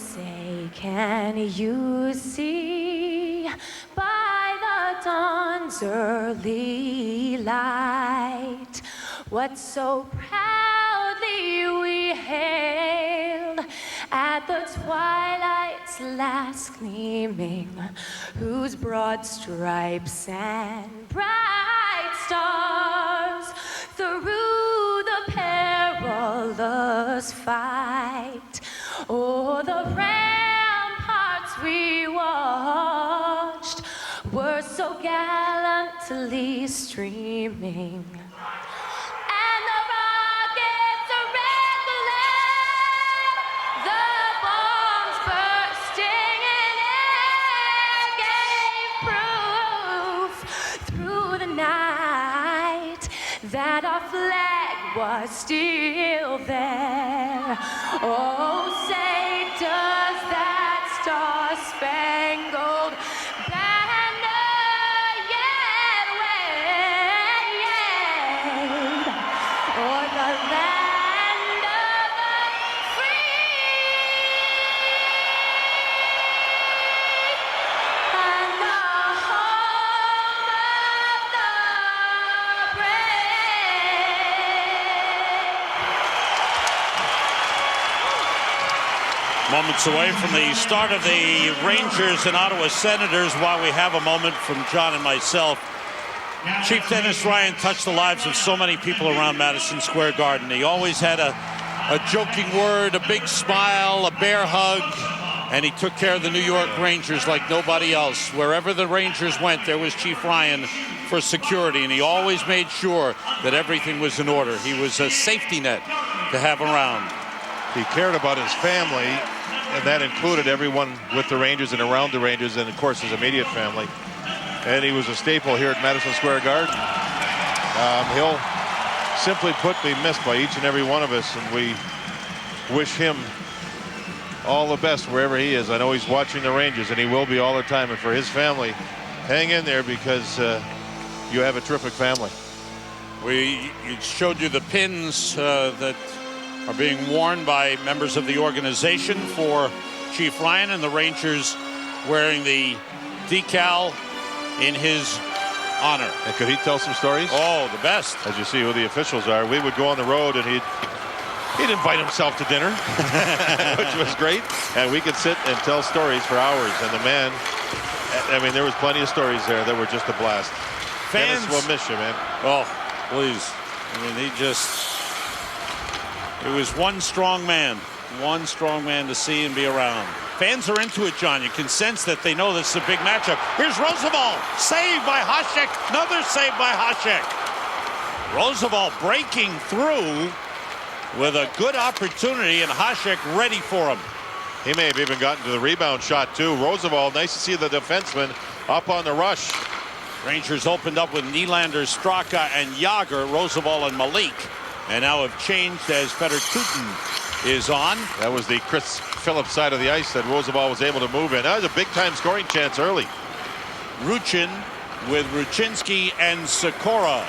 say, can you see by the dawn's early light what so proudly we hailed at the twilight's last gleaming, whose broad stripes and bright stars through the perilous fight o'er the ramparts we watched were so gallantly streaming. And the rockets red glare, the bombs bursting in air gave proof through the night that our flag was still there. Oh, say does that star-spangled banner yet wave o'er the land of the free and the home of the Moments away from the start of the Rangers and Ottawa Senators. While we have a moment from John and myself, Chief Dennis Ryan touched the lives of so many people around Madison Square Garden. He always had a joking word, a big smile, a bear hug, and he took care of the New York Rangers like nobody else. Wherever the Rangers went, there was Chief Ryan for security, and he always made sure that everything was in order. He was a safety net to have around. He cared about his family, and that included everyone with the Rangers and around the Rangers, and of course his immediate family. And he was a staple here at Madison Square Garden. He'll simply put be missed by each and every one of us, and we wish him all the best wherever he is. I know he's watching the Rangers, and he will be all the time. And for his family, hang in there, because you have a terrific family. We showed you the pins that are being worn by members of the organization for Chief Ryan, and the Rangers wearing the decal in his honor. And could he tell some stories? Oh, the best. As you see who the officials are, we would go on the road and he'd invite himself to dinner, which was great. And we could sit and tell stories for hours. And the man, I mean, there was plenty of stories there that were just a blast. Fans Dennis will miss you, man. Oh, please. I mean, it was one strong man to see and be around. Fans are into it, John. You can sense that they know this is a big matchup. Here's Roosevelt, saved by Hasek. Another save by Hasek. Roosevelt breaking through with a good opportunity, and Hasek ready for him. He may have even gotten to the rebound shot, too. Roosevelt, nice to see the defenseman up on the rush. Rangers opened up with Nylander, Straka, and Yager. Roosevelt and Malik, and now have changed as Fedor Tutin is on. That was the Chris Phillips side of the ice that Roosevelt was able to move in. That was a big-time scoring chance early. Ruchin with Ruchinski and Sikora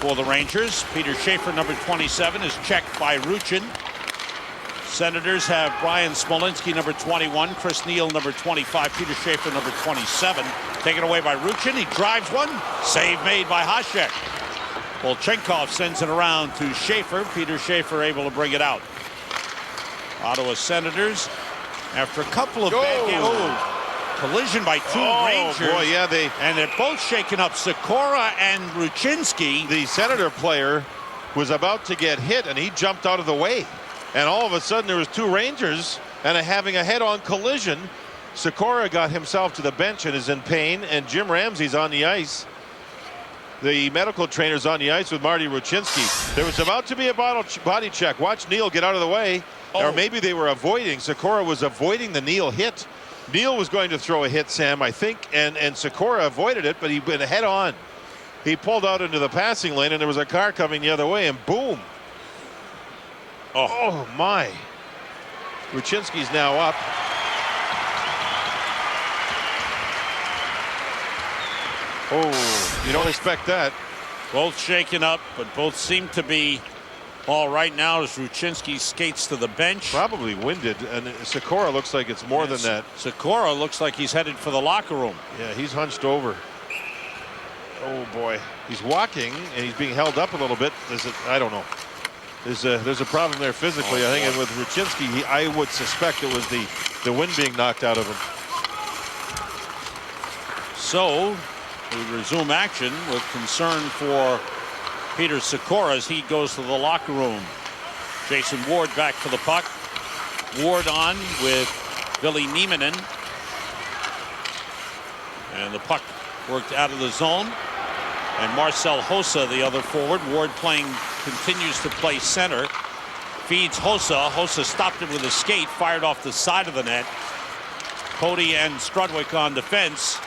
for the Rangers. Peter Schaefer, number 27, is checked by Ruchin. Senators have Brian Smolinski, number 21, Chris Neal, number 25, Peter Schaefer, number 27. Taken away by Ruchin. He drives one. Save made by Hasek. Volchenkov sends it around to Schaefer. Peter Schaefer able to bring it out. Ottawa Senators, after a couple of bad games, collision by two Rangers. Boy, yeah, and they're both shaken up. Sikora and Ruchinski. The Senator player was about to get hit, and he jumped out of the way. And all of a sudden, there was two Rangers and having a head-on collision. Sikora got himself to the bench and is in pain, and Jim Ramsey's on the ice. The medical trainer's on the ice with Marty Ruchinski. There was about to be a body check. Watch Neal get out of the way. Or maybe they were avoiding. Sikora was avoiding the Neal hit. Neal was going to throw a hit, Sam, I think, and Sikora avoided it, but he went head on. He pulled out into the passing lane, and there was a car coming the other way, and boom. Oh my. Ruchinski's now up. Oh, you don't expect that. Both shaken up, but both seem to be Ball right now as Ruchinski skates to the bench. Probably winded, and Sikora looks like it's more than that. Sikora looks like he's headed for the locker room. Yeah, he's hunched over. Oh boy, he's walking and he's being held up a little bit. I don't know. There's a problem there physically. I think, and with Ruchinski, I would suspect it was the wind being knocked out of him. So we resume action with concern for Peter Sikora as he goes to the locker room. Jason Ward back for the puck. Ward on with Billy Nieminen. And the puck worked out of the zone. And Marcel Hossa, the other forward. Ward continues to play center. Feeds Hossa. Hossa stopped it with a skate, fired off the side of the net. Cody and Strudwick on defense.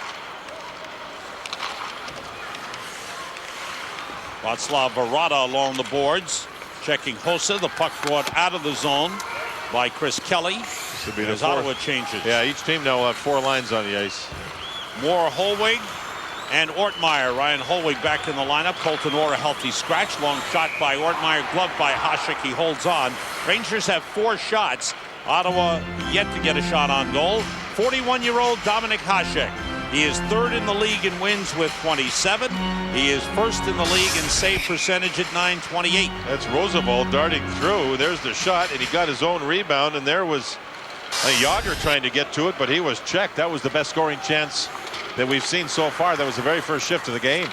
Václav Varada along the boards, checking Hossa. The puck brought out of the zone by Chris Kelly. Should be as Ottawa changes. Yeah, each team now will have 4 lines on the ice. Moore, Holwig, and Ortmeyer. Ryan Holwig back in the lineup. Colton Orr a healthy scratch. Long shot by Ortmeyer, gloved by Hasek. He holds on. Rangers have 4 shots. Ottawa yet to get a shot on goal. 41-year-old Dominic Hasek. He is 3rd in the league in wins with 27. He is 1st in the league in save percentage at .928. That's Roosevelt darting through. There's the shot, and he got his own rebound, and there was Yager trying to get to it, but he was checked. That was the best scoring chance that we've seen so far. That was the very first shift of the game.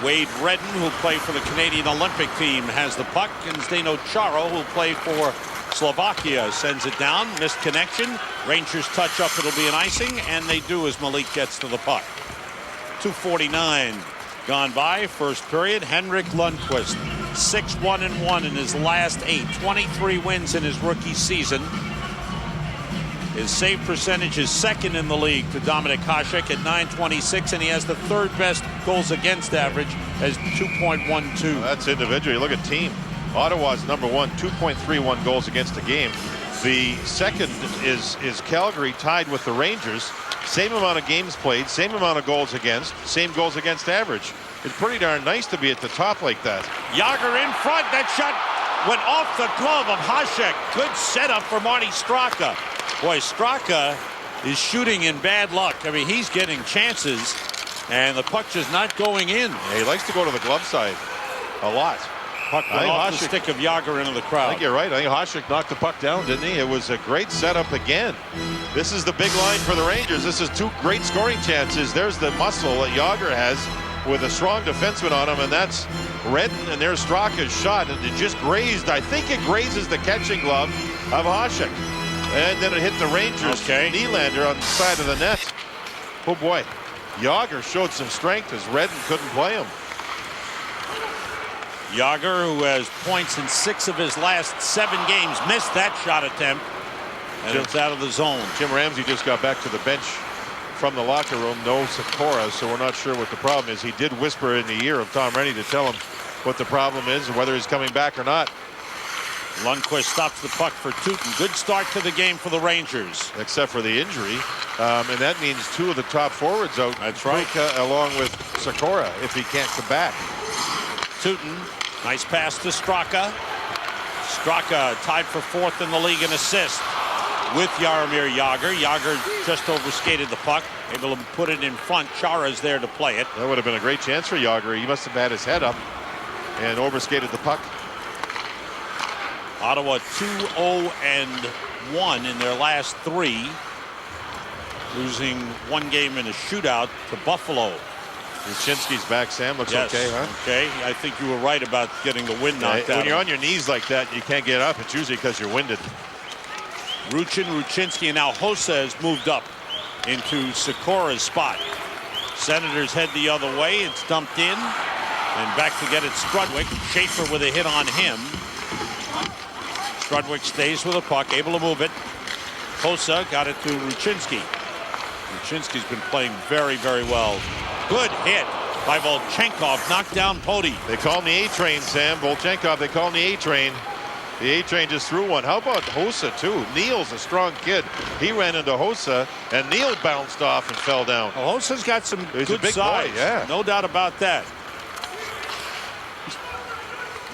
Wade Redden, who'll play for the Canadian Olympic team, has the puck, and Zdeno Chara, who'll play for Slovakia, sends it down. Missed connection. Rangers touch up. It'll be an icing, and they do as Malik gets to the puck. 2:49 gone by. First period. Henrik Lundqvist, 6-1-1 in his last 8. 23 wins in his rookie season. His save percentage is 2nd in the league to Dominic Hasek at .926, and he has the 3rd best goals against average as 2.12. That's individual. You look at team. Ottawa's number 1, 2.31 goals against a game. The second is Calgary, tied with the Rangers. Same amount of games played, same amount of goals against, same goals against average. It's pretty darn nice to be at the top like that. Yager in front. That shot went off the glove of Hasek. Good setup for Marty Straka. Boy, Straka is shooting in bad luck. I mean, he's getting chances, and the puck just not going in. Yeah, he likes to go to the glove side a lot. Puck went off the stick of Yager into the crowd. I think you're right. I think Hasek knocked the puck down, didn't he? It was a great setup again. This is the big line for the Rangers. This is 2 great scoring chances. There's the muscle that Yager has with a strong defenseman on him, and that's Redden, and there's Straka's shot, and it just grazed. I think it grazes the catching glove of Hasek. And then it hit the Rangers Nylander on the side of the net. Oh boy, Yager showed some strength as Redden couldn't play him. Yager, who has points in 6 of his last 7 games, missed that shot attempt, and it's out of the zone. Jim Ramsey just got back to the bench from the locker room. No Sikora, so we're not sure what the problem is. He did whisper in the ear of Tom Rennie to tell him what the problem is and whether he's coming back or not. Lundqvist stops the puck for Tooten. Good start to the game for the Rangers. Except for the injury. And that means 2 of the top forwards out. That's right. Along with Sikora, if he can't come back. Tooten, nice pass to Straka. Straka tied for 4th in the league in assists with Jaromir Yager. Yager just overskated the puck, able to put it in front. Chara's there to play it. That would have been a great chance for Yager. He must have had his head up and overskated the puck. Ottawa 2-0-1 in their last 3, losing 1 game in a shootout to Buffalo. Ruchinski's back, Sam. Looks okay, huh? Okay. I think you were right about getting the wind knocked out. When you're on your knees like that, you can't get up. It's usually because you're winded. Ruchinski, and now Hossa has moved up into Sikora's spot. Senators head the other way. It's dumped in, and back to get it Strudwick. Schaefer with a hit on him. Strudwick stays with the puck, able to move it. Hossa got it to Ruchinski. Ruchinski's been playing very, very well. Good hit by Volchenkov, knocked down Pody. They call him the A-Train, Sam. Volchenkov, they call him the A-Train. The A-Train just threw one. How about Hossa, too? Neal's a strong kid. He ran into Hossa, and Neal bounced off and fell down. Well, Hossa's got some He's good a big size. boy, yeah. No doubt about that.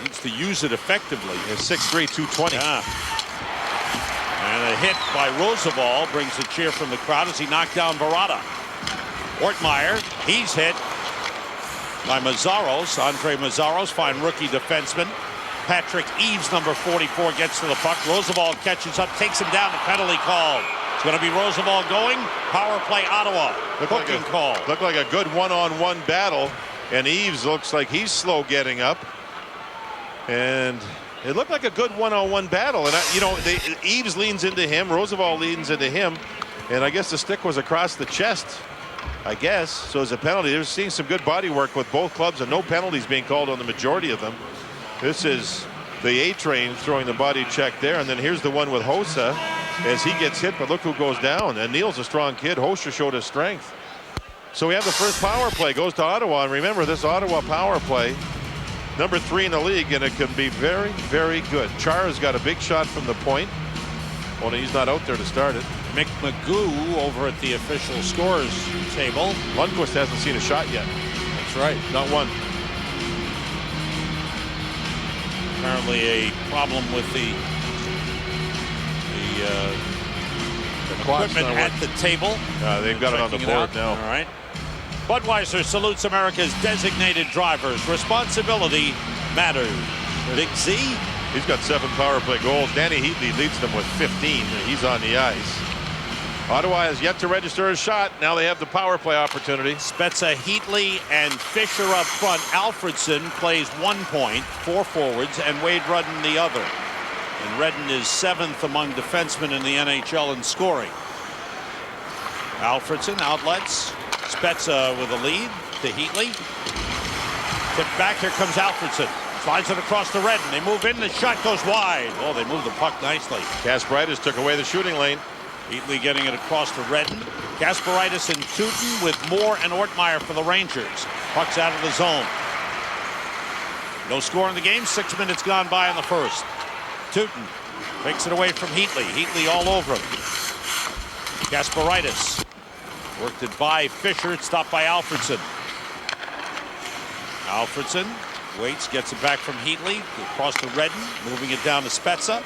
Needs to use it effectively. He's 6'3", 220. Yeah. And a hit by Roosevelt brings a cheer from the crowd as he knocked down Barada. Ortmeyer, he's hit by Mazzaros. Andre Mazzaros, fine rookie defenseman. Patrick Eaves, number 44, gets to the puck. Roosevelt catches up, takes him down. The penalty called. It's going to be Roosevelt going. Power play Ottawa. Hooking call. Looked like a good one-on-one battle. And Eaves looks like he's slow getting up. And it looked like a good one-on-one battle. And, Eaves leans into him. Roosevelt leans into him. And I guess the stick was across the chest, I guess. So it's a penalty. They're seeing some good body work with both clubs and no penalties being called on the majority of them. This is the A-Train throwing the body check there. And then here's the one with Hossa as he gets hit. But look who goes down. And Neal's a strong kid. Hossa showed his strength. So we have the first power play. Goes to Ottawa. And remember, this Ottawa power play, number 3 in the league, and it can be very, very good. Chara's got a big shot from the point. Only he's not out there to start it. Mick Magoo over at the official scores table. Lundqvist hasn't seen a shot yet. That's right. Not one. Apparently a problem with the equipment at the table. They've got it on the board now. All right. Budweiser salutes America's designated drivers. Responsibility matters. Big Z. He's got 7 power play goals. Danny Heatley leads them with 15. He's on the ice. Ottawa has yet to register a shot. Now they have the power play opportunity. Spezza, Heatley, and Fisher up front. Alfredson plays 1 point, 4 forwards, and Wade Rudden the other. And Redden is 7th among defensemen in the NHL in scoring. Alfredson outlets. Spezza with a lead to Heatley. Tipped back. Here comes Alfredson. Slides it across to Redden. They move in. The shot goes wide. Oh, they moved the puck nicely. Kasparaitis took away the shooting lane. Heatley getting it across to Redden. Kasparaitis and Tootin with Moore and Ortmeyer for the Rangers. Puck's out of the zone. No score in the game. 6 minutes gone by in the first. Tootin takes it away from Heatley. Heatley all over him. Kasparaitis worked it by Fisher. It's stopped by Alfredson. Alfredson waits, gets it back from Heatley. Across to Redden. Moving it down to Spezza.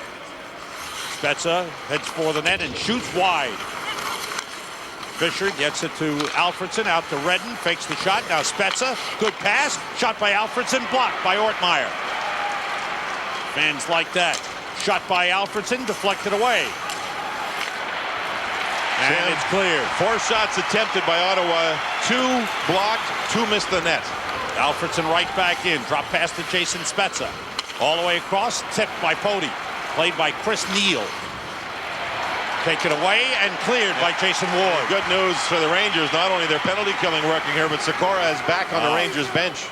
Spezza heads for the net and shoots wide. Fisher gets it to Alfredson, out to Redden, fakes the shot. Now Spezza, good pass, shot by Alfredson, blocked by Ortmeyer. Fans like that. Shot by Alfredson, deflected away. And it's cleared. 4 shots attempted by Ottawa, 2 blocked, 2 missed the net. Alfredson right back in, drop pass to Jason Spezza. All the way across, tipped by Pody. Played by Chris Neal. Taken away and cleared by Jason Ward. Good news for the Rangers. Not only their penalty killing working here, but Sikora is back on the Rangers bench.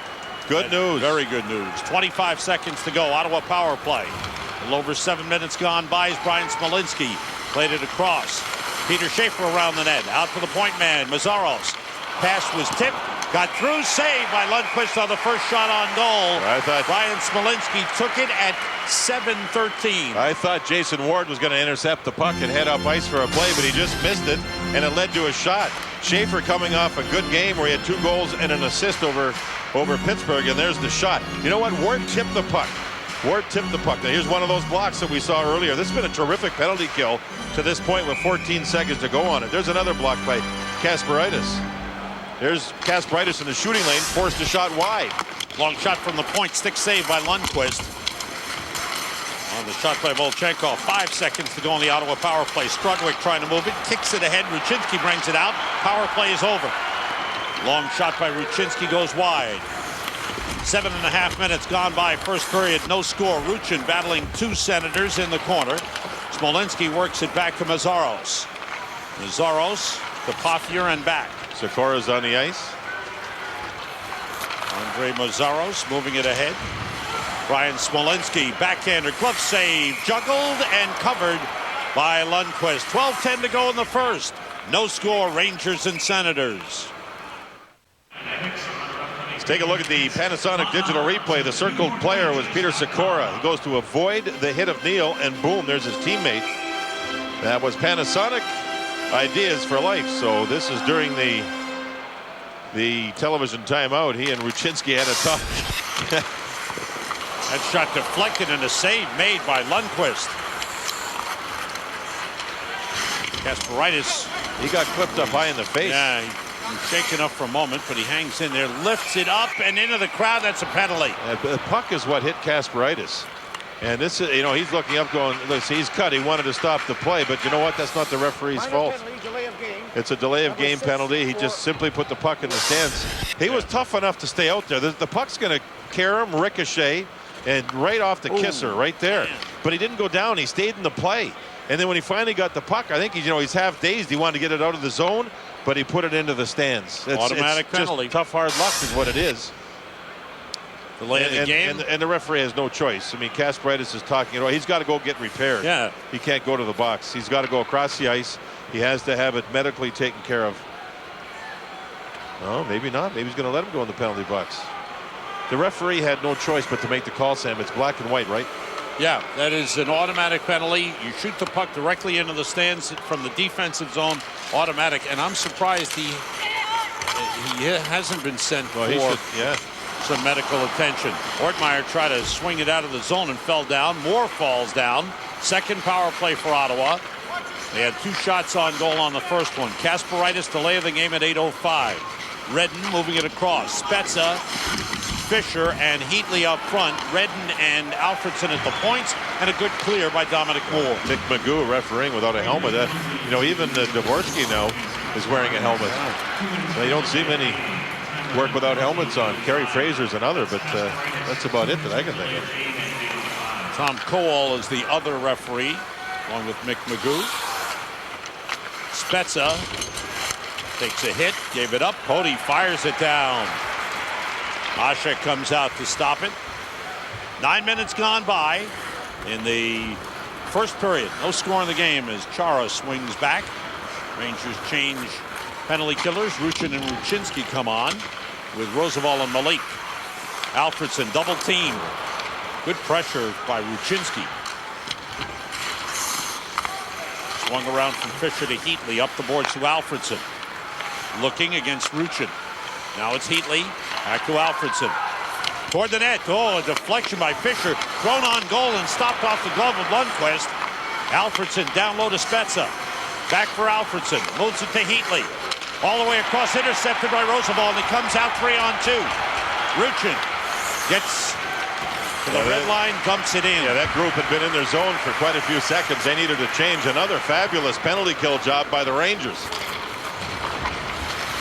Good news. Very good news. 25 seconds to go. Ottawa power play. A little over 7 minutes gone by as Brian Smolinski played it across. Peter Schaefer around the net. Out to the point man. Mazzaros. Pass was tipped. Got through. Saved by Lundqvist on the first shot on goal. I thought Brian Smolinski took it at 7:13. I thought Jason Ward was going to intercept the puck and head up ice for a play, but he just missed it, and it led to a shot. Schaefer coming off a good game where he had 2 goals and an assist over Pittsburgh, and there's the shot. You know what? Ward tipped the puck. Ward tipped the puck. Now here's one of those blocks that we saw earlier. This has been a terrific penalty kill to this point with 14 seconds to go on it. There's another block by Kasparaitis. There's Kasparaitis in the shooting lane, forced a shot wide. Long shot from the point, stick save by Lundqvist. On the shot by Volchenkov. 5 seconds to go on the Ottawa power play. Strudwick trying to move it, kicks it ahead. Ruchinski brings it out. Power play is over. Long shot by Ruchinski goes wide. 7.5 minutes gone by. First period, no score. Ruchin battling 2 Senators in the corner. Smolinski works it back to Mazzaros. Mazzaros to Pothier and back. Sikora's on the ice. Andre Mazzaros moving it ahead. Brian Smolinski, backhander, glove save, juggled and covered by Lundqvist. 12:10 to go in the first. No score, Rangers and Senators. Let's take a look at the Panasonic digital replay. The circled player was Peter Sikora. He goes to avoid the hit of Neal, and boom, there's his teammate. That was Panasonic ideas for life. So this is during the television timeout. He and Ruchinski had a talk. That shot deflected and a save made by Lundqvist. Kasparaitis. He got clipped up high in the face. Yeah, he's shaken up for a moment, but he hangs in there, lifts it up and into the crowd. That's a penalty. The puck is what hit Kasparaitis. And this is, you know, he's looking up going, listen, he's cut. He wanted to stop the play, but you know what? That's not the referee's fault. It's a delay of game penalty. He just simply put the puck in the stands. He was tough enough to stay out there. The puck's going to carry him, ricochet, and right off the kisser right there. But he didn't go down. He stayed in the play. And then when he finally got the puck, I think he's half dazed. He wanted to get it out of the zone, but he put it into the stands. Automatic penalty. Just tough, hard luck is what it is. Delay of the game. And the referee has no choice. I mean, Kasparaitis is talking. He's got to go get repaired. Yeah. He can't go to the box. He's got to go across the ice. He has to have it medically taken care of. No, maybe not. Maybe he's going to let him go in the penalty box. The referee had no choice but to make the call, Sam. It's black and white, right? Yeah, that is an automatic penalty. You shoot the puck directly into the stands from the defensive zone, automatic. And I'm surprised he hasn't been sent for some medical attention. Ortmeyer tried to swing it out of the zone and fell down. Moore falls down. Second power play for Ottawa. They had 2 shots on goal on the first one. Kasparaitis delay of the game at 8:05. Redden moving it across. Spezza, Fisher, and Heatley up front. Redden and Alfredson at the points, and a good clear by Dominic Moore. Nick Magoo refereeing without a helmet. Even Dvorsky now is wearing a helmet. So you don't see many work without helmets on. Kerry Fraser's another, but that's about it that I can think of. Tom Kowal is the other referee, along with Mick Magoo. Spezza takes a hit, gave it up. Cody fires it down. Hasek comes out to stop it. 9 minutes gone by in the first period. No score in the game as Chara swings back. Rangers change penalty killers. Ruchin and Ruchinski come on with Roosevelt and Malik. Alfredson double team. Good pressure by Ruchinski. Swung around from Fisher to Heatley. Up the boards to Alfredson. Looking against Ruchin. Now it's Heatley. Back to Alfredson. Toward the net. A deflection by Fisher. Thrown on goal and stopped off the glove of Lundqvist. Alfredson down low to Spezza. Back for Alfredson. Moves it to Heatley. All the way across. Intercepted by Roosevelt. And he comes out 3-on-2. Ruchin gets to the red line. Dumps it in. Yeah, that group had been in their zone for quite a few seconds. They needed to change. Another fabulous penalty kill job by the Rangers.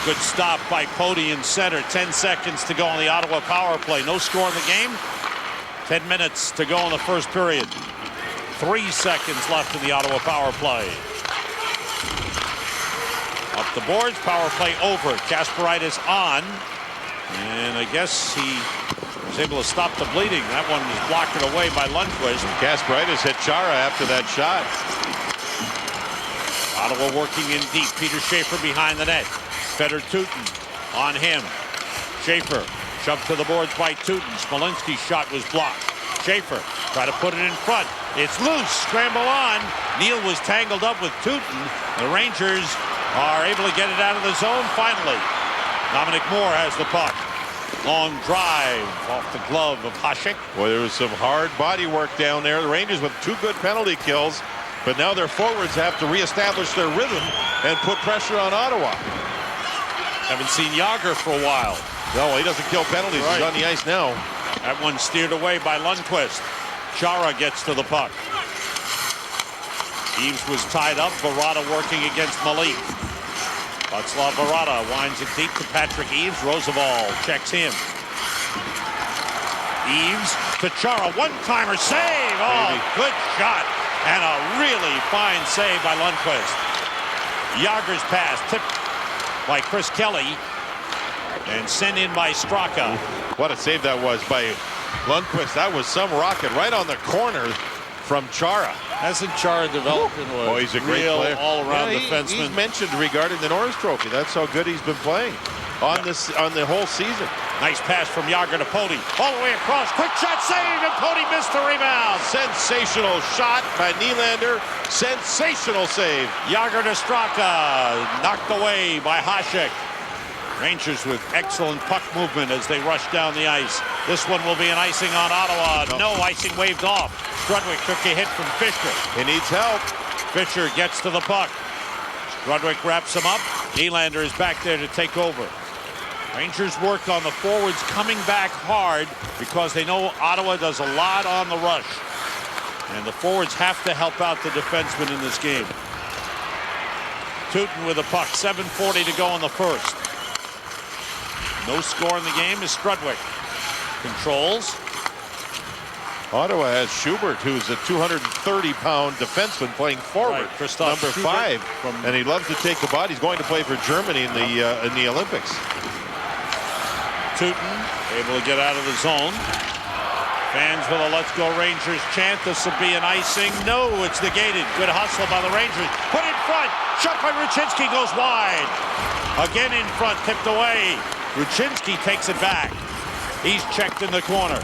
Good stop by Pody in center. 10 seconds to go on the Ottawa power play. No score in the game. 10 minutes to go in the first period. 3 seconds left in the Ottawa power play. Up the boards. Power play over. Kasparaitis on. And I guess he was able to stop the bleeding. That one was blocked away by Lundqvist. Kasparaitis hit Chara after that shot. Ottawa working in deep. Peter Schaefer behind the net. Feder Tootin on him. Schaefer shoved to the boards by Tootin. Smolinski's shot was blocked. Schaefer tried to put it in front. It's loose. Scramble on. Neal was tangled up with Tootin. The Rangers are able to get it out of the zone finally. Dominic Moore has the puck. Long drive off the glove of Hasek. Well, there was some hard body work down there. The Rangers with 2 good penalty kills, but now their forwards have to reestablish their rhythm and put pressure on Ottawa. Haven't seen Yager for a while. No, he doesn't kill penalties. Right. He's on the ice now. That one steered away by Lundqvist. Chara gets to the puck. Eaves was tied up. Barada working against Malik. Václav Barada winds it deep to Patrick Eaves. Roosevelt checks him. Eaves to Chara. One-timer save. Oh, good shot. And a really fine save by Lundqvist. Yager's pass tipped by Chris Kelly and sent in by Straka. What a save that was by Lundqvist. That was some rocket right on the corner from Chara. Hasn't Chara developed into a he's a great real player. all-around defenseman? He's mentioned regarding the Norris Trophy. That's how good he's been playing on the whole season. Nice pass from Yager to Pody. All the way across. Quick shot save, and Pody missed the rebound. Sensational shot by Nylander. Sensational save. Yager to Straka. Knocked away by Hasek. Rangers with excellent puck movement as they rush down the ice. This one will be an icing on Ottawa. No icing waved off. Strudwick took a hit from Fisher. He needs help. Fisher gets to the puck. Strudwick wraps him up. Nylander is back there to take over. Rangers work on the forwards coming back hard because they know Ottawa does a lot on the rush. And the forwards have to help out the defensemen in this game. Tootin with the puck. 7:40 to go in the first. No score in the game is Strudwick. Controls. Ottawa has Schubert, who's a 230-pound defenseman playing forward, right, number Schubert 5, and he loves to take the body. He's going to play for Germany in the Olympics. Tootin able to get out of the zone. Fans with a "Let's Go Rangers" chant. This will be an icing. No, it's negated. Good hustle by the Rangers. Put in front. Shot by Ruchinski goes wide. Again in front, tipped away. Ruchinski takes it back. He's checked in the corner.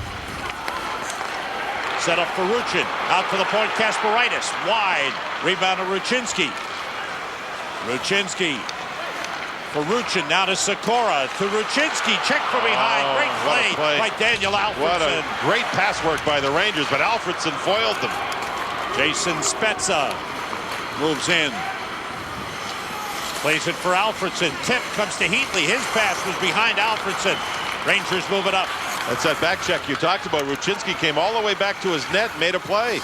Set up for Ruchin. Out to the point, Kasparaitis. Wide. Rebound to Ruchinski. Ruchinski for Ruchin. Now to Sikora. To Ruchinski. Check from behind. Great play by Daniel Alfredson. What a great pass work by the Rangers, but Alfredson foiled them. Jason Spezza moves in. Plays it for Alfredson. Tip comes to Heatley. His pass was behind Alfredson. Rangers move it up. That's that back check you talked about. Ruchinski came all the way back to his net and made a play.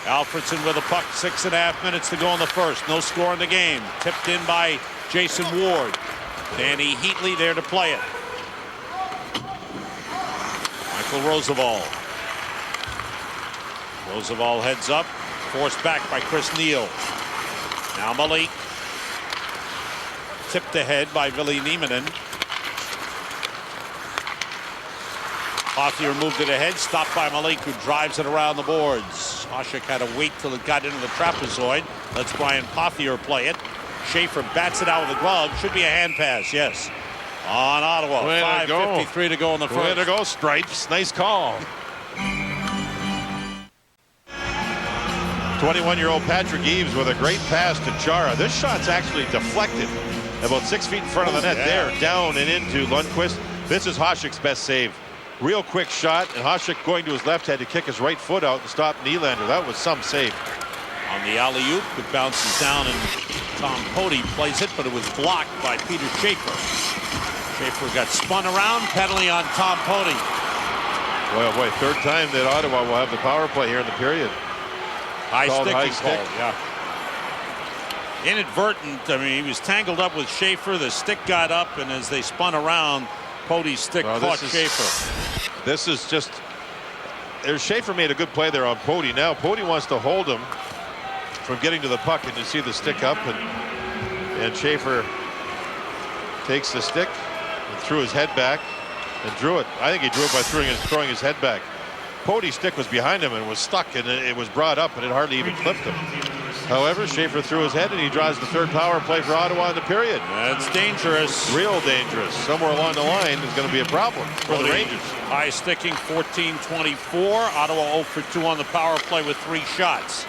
Alfredson with a puck. 6.5 minutes to go in the first. No score in the game. Tipped in by Jason Ward. Danny Heatley there to play it. Michael Roosevelt. Roosevelt heads up. Forced back by Chris Neal. Now Malik. Tipped ahead by Ville Nieminen. Pothier moved it ahead, stopped by Malik, who drives it around the boards. Hasek had to wait till it got into the trapezoid. Lets Brian Pothier play it. Schaefer bats it out with the glove. Should be a hand pass, yes. On Ottawa. 5:53 to go in the first. Way to go, Stripes. Nice call. 21-year-old Patrick Eaves with a great pass to Chara. This shot's actually deflected about 6 feet in front of the net. There, down and into Lundqvist. This is Hasek's best save. Real quick shot, and Hasek going to his left had to kick his right foot out and stop Nylander. That was some save. On the alley-oop, it bounces down, and Tom Poti plays it, but it was blocked by Peter Schaefer. Schaefer got spun around, penalty on Tom Poti. Boy, oh boy, third time that Ottawa will have the power play here in the period. High stick. Yeah. Inadvertent. I mean, he was tangled up with Schaefer. The stick got up, and as they spun around, Poti's stick caught Schaefer. This is just. Schaefer made a good play there on Poti. Now Poti wants to hold him from getting to the puck, and you see the stick up, and Schaefer takes the stick and threw his head back and drew it. I think he drew it by throwing his head back. Poti's stick was behind him and was stuck, and it was brought up, and it hardly even clipped him. However, Schaefer threw his head, and he draws the third power play for Ottawa in the period. That's dangerous. Real dangerous. Somewhere along the line is going to be a problem for the Rangers. High sticking, 14-24. Ottawa 0 for 2 on the power play with 3 shots.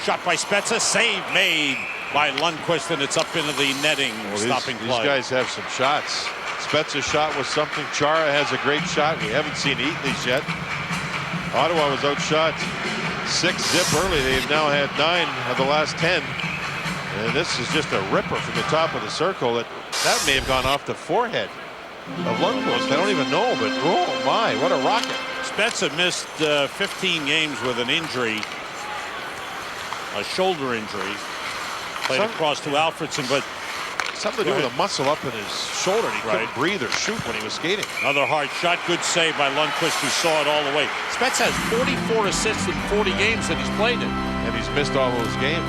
Shot by Spezza. Save made by Lundqvist, and it's up into the netting. Stopping play. These guys have some shots. Spezza's shot was something. Chara has a great shot. We haven't seen Heatley's yet. Ottawa was outshot 6-zip early. They've now had 9 of the last 10. And this is just a ripper from the top of the circle. That may have gone off the forehead of Lundqvist. I don't even know, but oh my, what a rocket. Spezza missed 15 games with an injury, a shoulder injury. Played across to Alfredson, but something to do with a muscle up in his shoulder. He couldn't breathe or shoot when he was skating. Another hard shot. Good save by Lundqvist, who saw it all the way. Spezza has 44 assists in 40 games that he's played in. And he's missed all those games.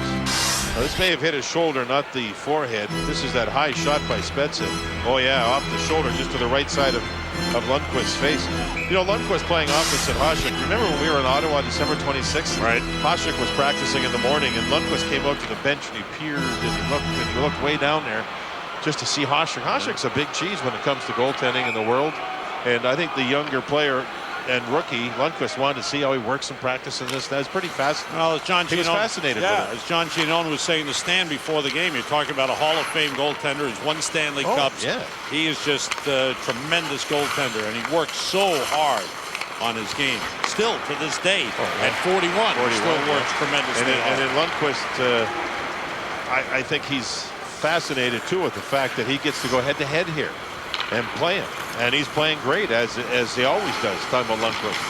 Now, this may have hit his shoulder, not the forehead. This is that high shot by Spezza. Oh yeah, off the shoulder, just to the right side of Lundqvist's face. You know, Lundqvist playing opposite Hasek. Remember when we were in Ottawa December 26th? Right. Hasek was practicing in the morning, and Lundqvist came out to the bench, and he peered, and he looked way down there just to see Hasek. Hasek's a big cheese when it comes to goaltending in the world, and I think the younger player and rookie Lundqvist wanted to see how he works in practice in this. That's pretty fascinating. Well, as John He was fascinated yeah, with it. as John Giannone was saying to Stan before the game, you're talking about a Hall of Fame goaltender. He's won Stanley Cups. Yeah. He is just a tremendous goaltender, and he works so hard on his game. Still to this day, at 41, he still works tremendously hard. And in Lundqvist, I think he's fascinated too with the fact that he gets to go head-to-head here and play him. And he's playing great, as he always does. Talking about Lundqvist.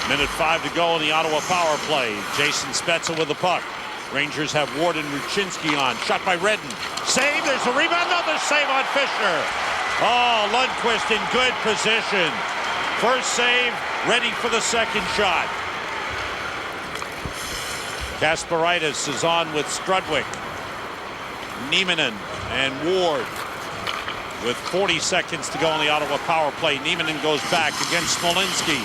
Minute 5 to go in the Ottawa power play. Jason Spezza with the puck. Rangers have Ward and Ruchinski on. Shot by Redden. Save. There's a rebound. Another save on Fisher. Oh, Lundqvist in good position. First save, ready for the second shot. Kasparaitis is on with Strudwick. Nieminen and Ward. With 40 seconds to go in the Ottawa power play, Nieminen goes back against Smolinski.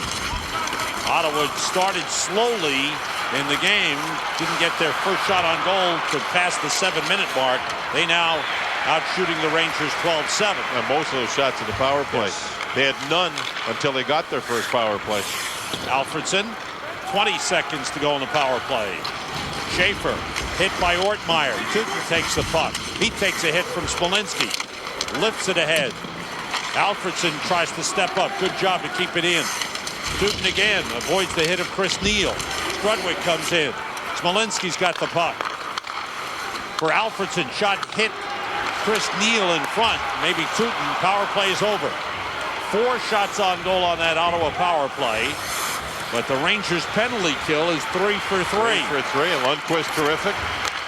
Ottawa started slowly in the game, didn't get their first shot on goal to pass the 7-minute mark. They now out shooting the Rangers 12-7. And most of those shots in the power play. Yes. They had none until they got their first power play. Alfredson, 20 seconds to go in the power play. Schaefer hit by Ortmeyer. Tutin takes the puck. He takes a hit from Smolinski. Lifts it ahead. Alfredson tries to step up. Good job to keep it in. Tutin again avoids the hit of Chris Neal. Strudwick comes in. Smolinski's got the puck. For Alfredson, shot hit Chris Neal in front. Maybe Tutin. Power play is over. 4 shots on goal on that Ottawa power play. But the Rangers penalty kill is 3 for 3. 3 for 3, and Lundqvist terrific.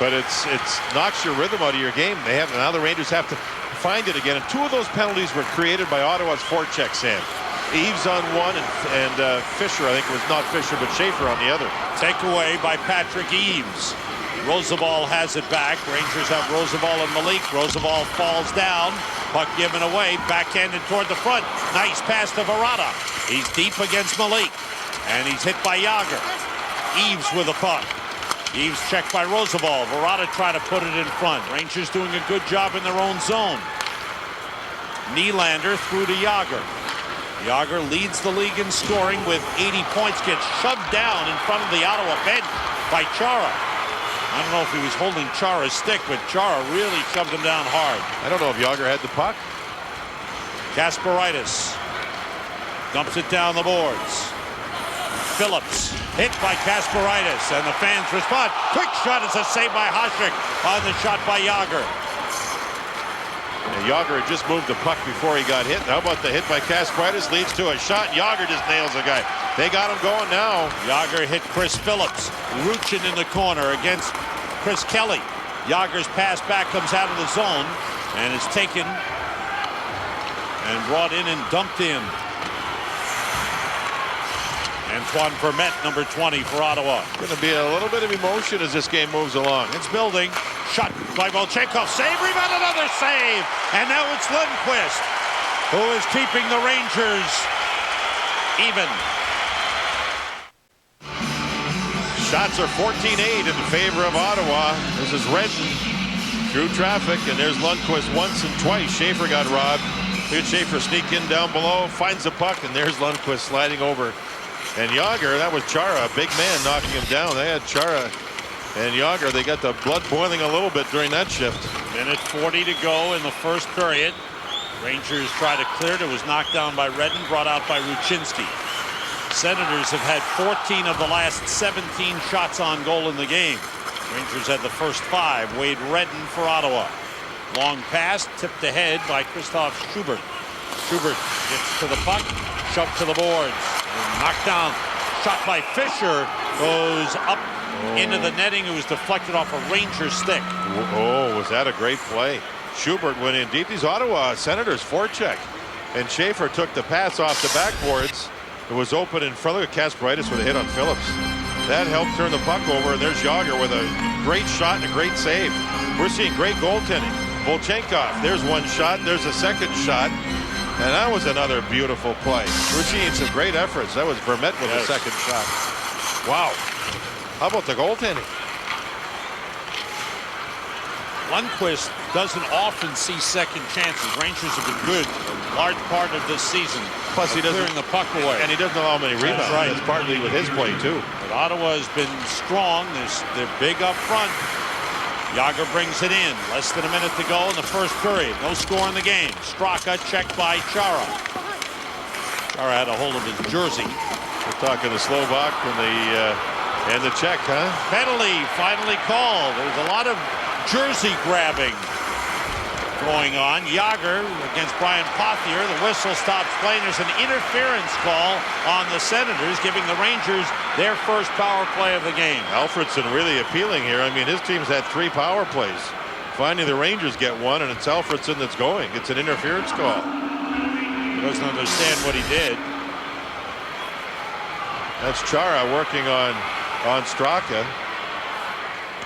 But it's knocks your rhythm out of your game. Now the Rangers have to find it again. And 2 of those penalties were created by Ottawa's forecheck, Sam. Eves on one, and Fisher, I think it was not Fisher, but Schaefer on the other. Takeaway by Patrick Eves. Roosevelt has it back. Rangers have Roosevelt and Malik. Roosevelt falls down. Puck given away. Backhanded toward the front. Nice pass to Verrata. He's deep against Malik. And he's hit by Yager. Eves with the puck. Eves checked by Roosevelt. Verrata trying to put it in front. Rangers doing a good job in their own zone. Nylander through to Yager. Yager leads the league in scoring with 80 points. Gets shoved down in front of the Ottawa bench by Chara. I don't know if he was holding Chara's stick, but Chara really shoved him down hard. I don't know if Yager had the puck. Kasparaitis dumps it down the boards. Phillips hit by Kasparaitis, and the fans respond. Quick shot is a save by Hasek on the shot by Yager. And Yager had just moved the puck before he got hit. How about the hit by Kasparaitis leads to a shot? Yager just nails a guy. They got him going now. Yager hit Chris Phillips. Ruchin in the corner against Chris Kelly. Yager's pass back comes out of the zone and is taken and brought in and dumped in. Antoine Vermette, number 20 for Ottawa. Going to be a little bit of emotion as this game moves along. It's building. Shot by Volchenkov. Save, rebound, another save. And now it's Lundqvist, who is keeping the Rangers even. Shots are 14-8 in favor of Ottawa. This is Redden through traffic, and there's Lundqvist once and twice. Schaefer got robbed. Look at Schaefer sneak in down below, finds the puck, and there's Lundqvist sliding over. And Yager, that was Chara, a big man knocking him down. They had Chara and Yager. They got the blood boiling a little bit during that shift. Minute 40 to go in the first period. Rangers try to clear it. It was knocked down by Redden, brought out by Ruchinski. Senators have had 14 of the last 17 shots on goal in the game. Rangers had the first 5. Wade Redden for Ottawa. Long pass, tipped ahead by Christoph Schubert. Schubert gets to the puck, shoved to the boards, and knocked down. Shot by Fisher goes up into the netting. It was deflected off a Ranger stick. Oh, was that a great play? Schubert went in deep. These Ottawa Senators forecheck. And Schaefer took the pass off the backboards. It was open in front of Kasparaitis with a hit on Phillips. That helped turn the puck over, and there's Yager with a great shot and a great save. We're seeing great goaltending. Volchenkov, there's one shot, there's a second shot, and that was another beautiful play. We're seeing some great efforts. That was Vermette with the second shot. Wow. How about the goaltending? Lundqvist doesn't often see second chances. Rangers have been good a large part of this season. Plus, he doesn't clearing the puck away. And he doesn't allow many rebounds. That's right. That's partly with his play, too. But Ottawa has been strong. They're big up front. Jágr brings it in. Less than a minute to go in the first period. No score in the game. Straka checked by Chara. Chara had a hold of his jersey. We're talking to Slovak and the Czech, huh? Penalty finally called. There's a lot of jersey grabbing going on. Jágr against Brian Pothier. The whistle stops play. There's an interference call on the Senators, giving the Rangers their first power play of the game. Alfredsson really appealing here. I mean, his team's had 3 power plays. Finally, the Rangers get one, and it's Alfredsson that's going. It's an interference call. He doesn't understand what he did. That's Chara working on Straka.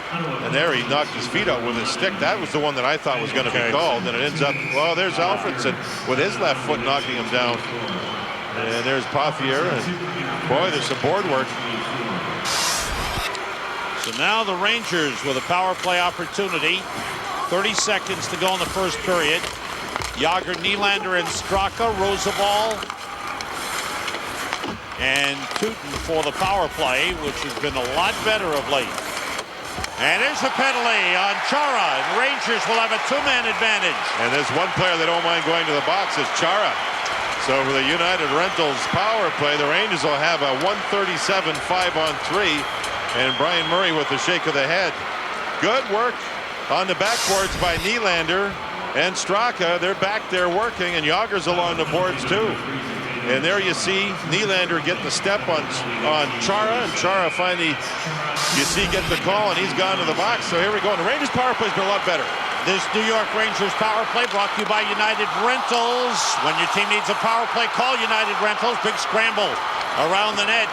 And there he knocked his feet out with his stick. That was the one that I thought was going to be called. And it ends up, well, there's Alfredsson with his left foot knocking him down. And there's Pothier. And boy, there's some board work. So now the Rangers with a power play opportunity. 30 seconds to go in the first period. Jágr, Nylander, and Straka. Rosabal and Tootin for the power play, which has been a lot better of late. And there's a penalty on Chara, and Rangers will have a 2-man advantage. And there's one player they don't mind going to the box is Chara. So for the United Rentals power play, the Rangers will have a 137 5-on-3, and Brian Murray with the shake of the head. Good work on the backboards by Nylander and Straka. They're back there working, and Jágr's along the boards too. And there you see Nylander get the step on Chara, and Chara finally, you see, get the call, and he's gone to the box. So here we go. And the Rangers power play's been a lot better. This New York Rangers power play brought to you by United Rentals. When your team needs a power play, call United Rentals. Big scramble around the net.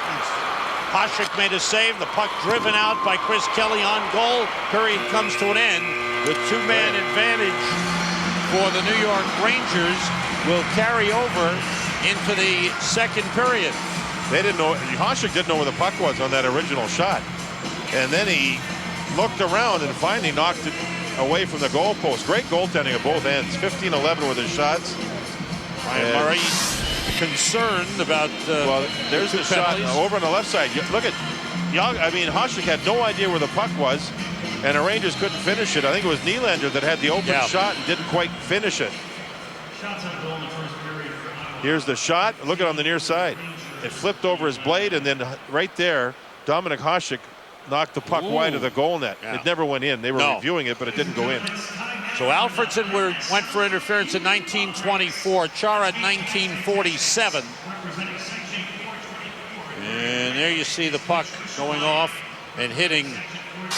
Hasek made a save. The puck driven out by Chris Kelly on goal. Period comes to an end with 2-man advantage for the New York Rangers. Will carry over into the second period. They didn't know, Hasek didn't know where the puck was on that original shot. And then he looked around and finally knocked it away from the goalpost. Great goaltending at both ends. 15-11 with his shots. Brian Murray concerned about well, there's the shot over on the left side. Look at Young. I mean, Hasek had no idea where the puck was, and the Rangers couldn't finish it. I think it was Nylander that had the open shot and didn't quite finish it. Here's the shot. Look at on the near side. It flipped over his blade, and then right there, Dominik Hasek knocked the puck wide of the goal net. It never went in. They were reviewing it, but it didn't go in. So Alfredsson went for interference in 1924. Chara at 1947. And there you see the puck going off and hitting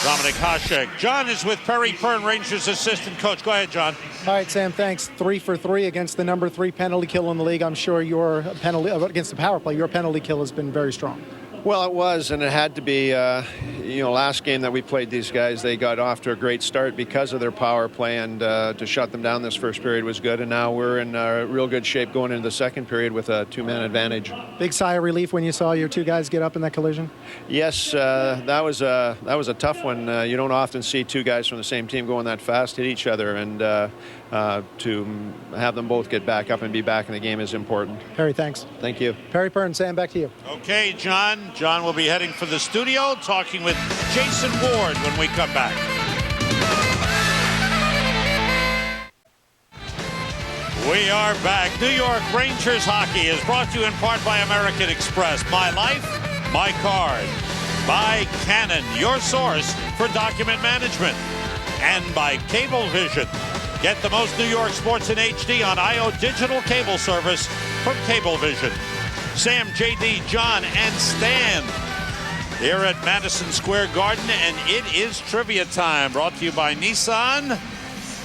Dominik Hasek. John is with Perry Pern, Rangers assistant coach. Go ahead, John. All right, Sam, thanks. 3 for 3 against the number 3 penalty kill in the league. I'm sure your penalty against the power play, your penalty kill has been very strong. Well, it was, and it had to be. Last game that we played these guys, they got off to a great start because of their power play, and to shut them down this first period was good. And now we're in real good shape going into the second period with a 2-man advantage. Big sigh of relief when you saw your 2 guys get up in that collision? Yes, that was a tough one. You don't often see 2 guys from the same team going that fast, hit each other, and to have them both get back up and be back in the game is important. Perry, thanks. Thank you. Perry Pern, Sam, back to you. Okay, John. John will be heading for the studio, talking with Jason Ward when we come back. We are back. New York Rangers hockey is brought to you in part by American Express. My life, my card. By Canon, your source for document management. And by Cablevision. Get the most New York sports in HD on IO digital cable service from Cablevision. Sam, JD, John, and Stan here at Madison Square Garden, and it is trivia time, brought to you by Nissan.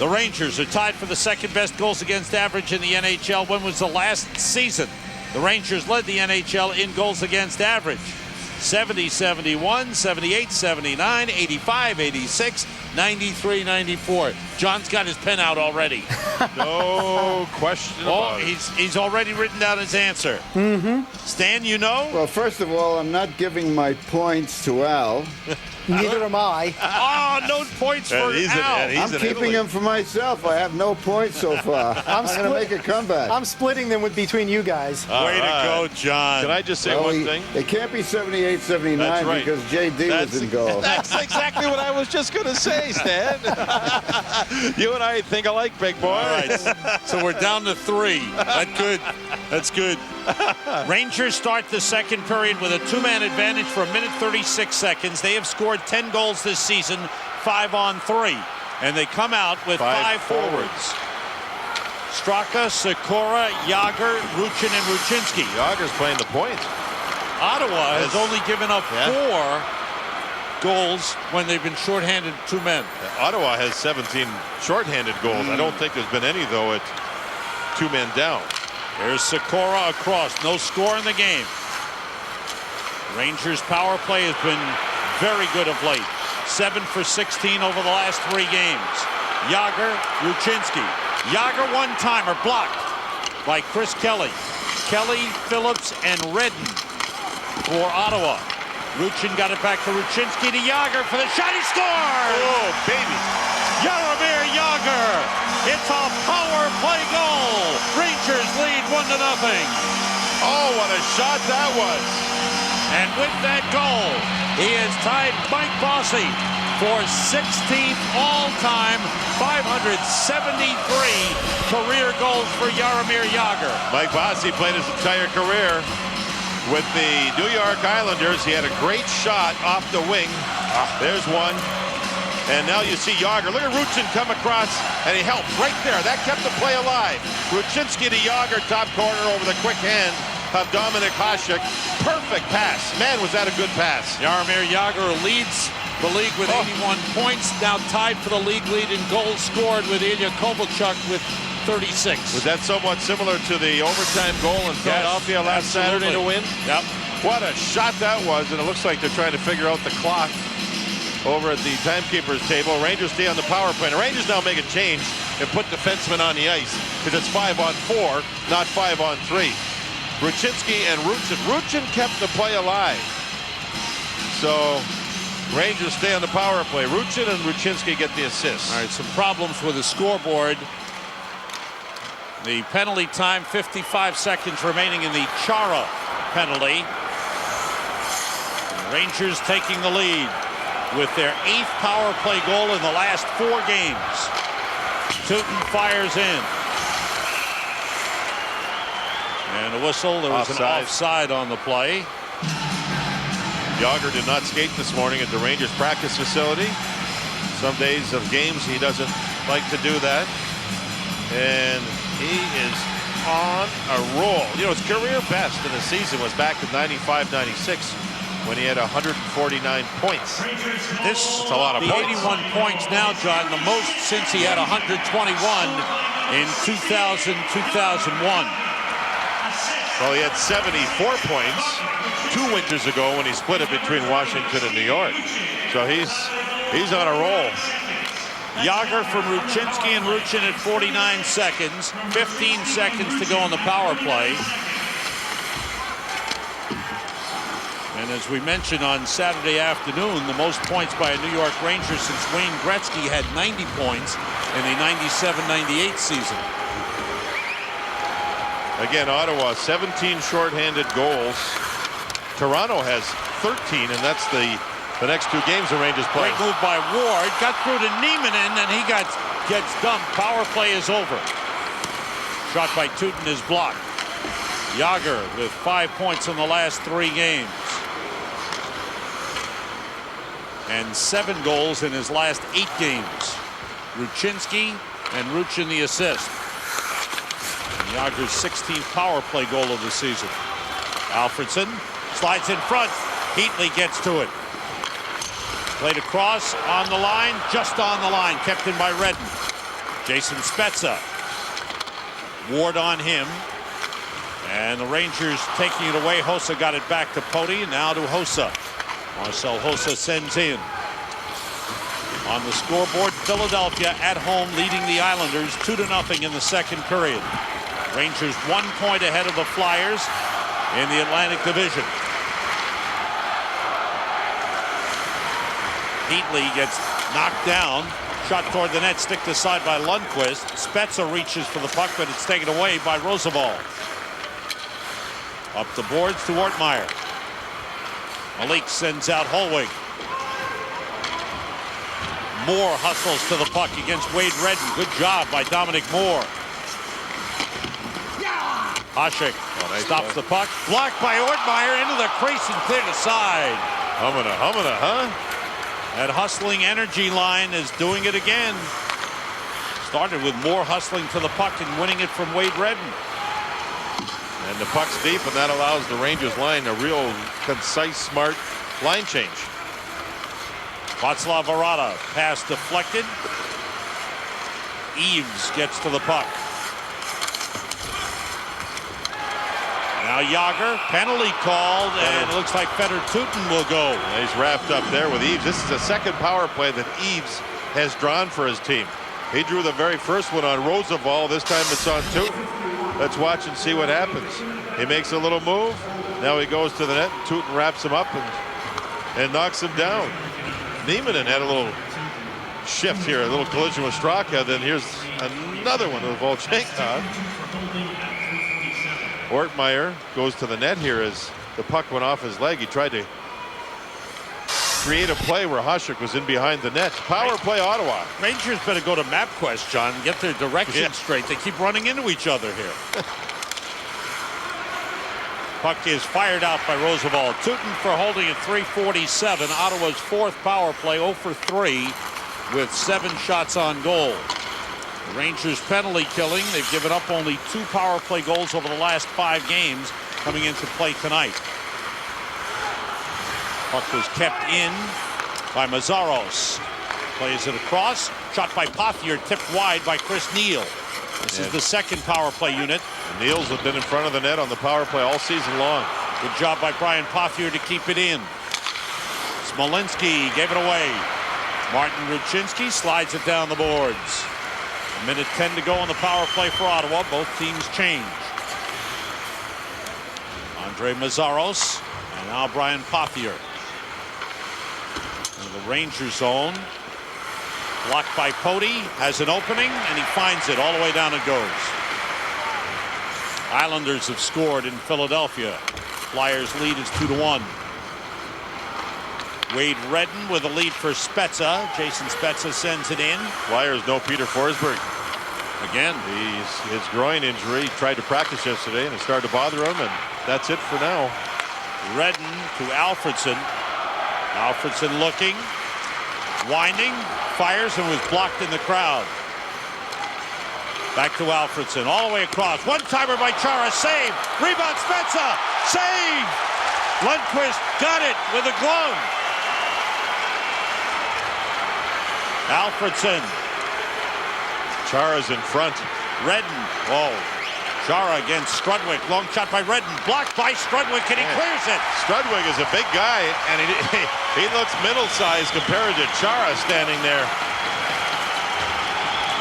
The Rangers are tied for the second best goals against average in the NHL. When was the last season the Rangers led the NHL in goals against average? 70-71, 78-79, 85-86, 93-94. John's got his pen out already. No question about it. He's already written down his answer. Stan, you know? Well, first of all, I'm not giving my points to Al. Neither am I. Oh, no points for Al. I'm keeping them for myself. I have no points so far. I'm going to make a comeback. I'm splitting them between you guys. Way to go, John. Can I just say one thing? It can't be 78-79 That's right. because JD was in goal. That's exactly what I was just going to say, Stan. You and I think alike, big boy. All right, so we're down to 3. That's good. That's good. Rangers start the second period with a 2-man advantage for 1 minute 36 seconds. They have scored 10 goals this season, 5 on 3. And they come out with 5 forwards. Straka, Sikora, Jágr, Ruchin, and Ruchinski. Jágr's playing the point. Ottawa has only given up 4 goals when they've been shorthanded 2 men. Ottawa has 17 shorthanded goals. I don't think there's been any, though, at 2 men down. There's Sikora across. No score in the game. Rangers' power play has been very good of late. 7 for 16 over the last 3 games. Jágr, Ruchinski. Jágr one-timer blocked by Chris Kelly. Kelly, Phillips, and Redden for Ottawa. Ruchin got it back to Ruchinski to Jágr for the shot. He scores! Oh, baby. Jaromir Jágr. It's a power play goal. Rangers lead 1-0. Oh, what a shot that was. And with that goal, he has tied Mike Bossy for 16th all-time 573 career goals for Jaromir Jágr. Mike Bossy played his entire career with the New York Islanders. He had a great shot off the wing. There's one. And now you see Jágr. Look at Ruchin come across, and he helped right there. That kept the play alive. Ruchinski to Jágr, top corner over the quick hand of Dominik Hasek. Perfect pass. Man, was that a good pass. Jaromir Jágr leads the league with 81 points. Now tied for the league lead in goals scored with Ilya Kovalchuk with 36. Was that somewhat similar to the overtime goal in Philadelphia last Saturday to win? Yep. What a shot that was, and it looks like they're trying to figure out the clock over at the timekeeper's table. Rangers stay on the power play. The Rangers now make a change and put defensemen on the ice because it's 5 on 4, not 5 on 3. Ruchinski and Ruchin. Ruchin kept the play alive. So Rangers stay on the power play. Ruchin and Ruchinski get the assist. All right, some problems with the scoreboard. The penalty time, 55 seconds remaining in the Chara penalty. Rangers taking the lead with their 8th power play goal in the last 4 games. Tootin fires in. And a whistle. There was an offside on the play. Jágr did not skate this morning at the Rangers practice facility. Some days of games he doesn't like to do that. And he is on a roll. You know, his career best in the season was back in 95-96 when he had 149 points. This is a lot of points. 81 points now, John, the most since he had 121 in 2000-2001. Well, he had 74 points 2 winters ago when he split it between Washington and New York. So he's on a roll. Jágr from Ruchinski and Ruchin at 49 seconds. 15 seconds to go on the power play. And as we mentioned on Saturday afternoon, the most points by a New York Ranger since Wayne Gretzky had 90 points in the 97-98 season. Again, Ottawa, 17 shorthanded goals. Toronto has 13, and that's the next 2 games the Rangers play. Great move by Ward. Got through to Nieminen, and he gets dumped. Power play is over. Shot by Tootin is blocked. Jágr with 5 points in the last 3 games. And 7 goals in his last 8 games. Ruchinski and Ruchin the assist. And Jágr's 16th power play goal of the season. Alfredsson slides in front. Heatley gets to it. Played across on the line, just on the line, kept in by Redden. Jason Spezza. Ward on him. And the Rangers taking it away. Hossa got it back to Poti. Now to Hossa. Marcel Hossa sends in. On the scoreboard, Philadelphia at home leading the Islanders 2-0 in the second period. Rangers 1 point ahead of the Flyers in the Atlantic Division. Heatley gets knocked down. Shot toward the net, sticked aside by Lundqvist. Spezza reaches for the puck, but it's taken away by Roosevelt. Up the boards to Ortmeyer. Malik sends out Holwig. Moore hustles to the puck against Wade Redden. Good job by Dominic Moore. Hasek stops the puck. Blocked by Ortmeyer into the crease and cleared aside. Humana, huh? That hustling energy line is doing it again. Started with Moore hustling to the puck and winning it from Wade Redden. And the puck's deep, and that allows the Rangers line a real concise, smart line change. Václav Arada, pass deflected. Eaves gets to the puck. Now Jágr, penalty called, and it looks like Fedor Tutin will go. Yeah, he's wrapped up there with Eaves. This is the second power play that Eaves has drawn for his team. He drew the very first one on Roosevelt. This time it's on Tutin. Let's watch and see what happens. He makes a little move. Now he goes to the net. Tutin wraps him up and knocks him down. Nieminen had a little shift here, a little collision with Straka. Then here's another one with Volchenkov. Ortmeyer goes to the net here as the puck went off his leg. He tried to create a play where Hasek was in behind the net. Power play Ottawa. Rangers better go to MapQuest, John, and get their direction straight. They keep running into each other here. Puck is fired out by Roosevelt. Tutin for holding at .347. Ottawa's fourth power play, 0 for 3 with 7 shots on goal. The Rangers penalty killing. They've given up only 2 power play goals over the last 5 games coming into play tonight. Puck was kept in by Mazzaros. Plays it across. Shot by Pothier, tipped wide by Chris Neal. This is the second power play unit. The Neals have been in front of the net on the power play all season long. Good job by Brian Pothier to keep it in. Smolinski gave it away. Martin Ruchinski slides it down the boards. 1:10 to go on the power play for Ottawa. Both teams change. Andre Mazzaros and now Brian Pothier. In the Ranger zone. Blocked by Poti, has an opening, and he finds it. All the way down it goes. Islanders have scored in Philadelphia. Flyers lead is 2-1. Wade Redden with a lead for Spezza. Jason Spezza sends it in. Flyers know Peter Forsberg. Again. His groin injury. He tried to practice yesterday, and it started to bother him, and that's it for now. Redden to Alfredsson. Alfredsson looking. Winding, fires, and was blocked in the crowd. Back to Alfredsson, all the way across. One-timer by Chara, save. Rebound, Spezza, save. Lundqvist got it with a glove. Alfredsson. Chara's in front. Redden, Chara against Strudwick. Long shot by Redden, blocked by Strudwick, and he clears it. Strudwick is a big guy, and he looks middle-sized compared to Chara standing there.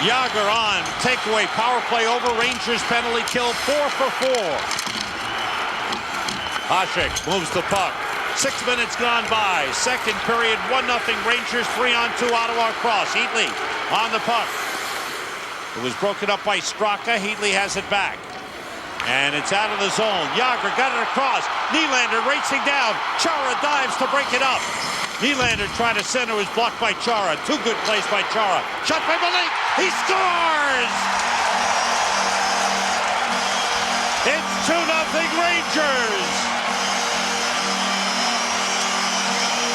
Jágr on, takeaway, power play over, Rangers penalty kill, 4 for 4. Hasek moves the puck. 6 minutes gone by. Second period, 1-0 Rangers, 3-on-2 Ottawa cross. Heatley on the puck. It was broken up by Straka. Heatley has it back. And it's out of the zone. Jágr got it across. Nylander racing down. Chara dives to break it up. Nylander trying to center, was blocked by Chara. 2 good plays by Chara. Shot by Malik. He scores! It's 2-0 Rangers.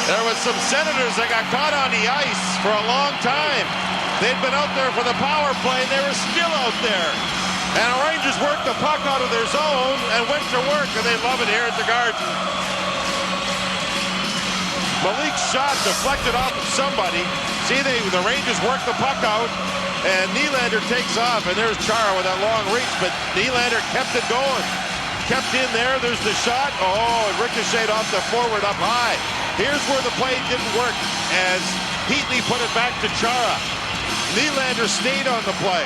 There was some Senators that got caught on the ice for a long time. They'd been out there for the power play, and they were still out there. And the Rangers worked the puck out of their zone and went to work, and they love it here at the Garden. Malik's shot deflected off of somebody. See, the Rangers worked the puck out, and Nylander takes off, and there's Chara with that long reach, but Nylander kept it going. Kept in there, there's the shot. It ricocheted off the forward up high. Here's where the play didn't work, as Heatley put it back to Chara. Nylander stayed on the play.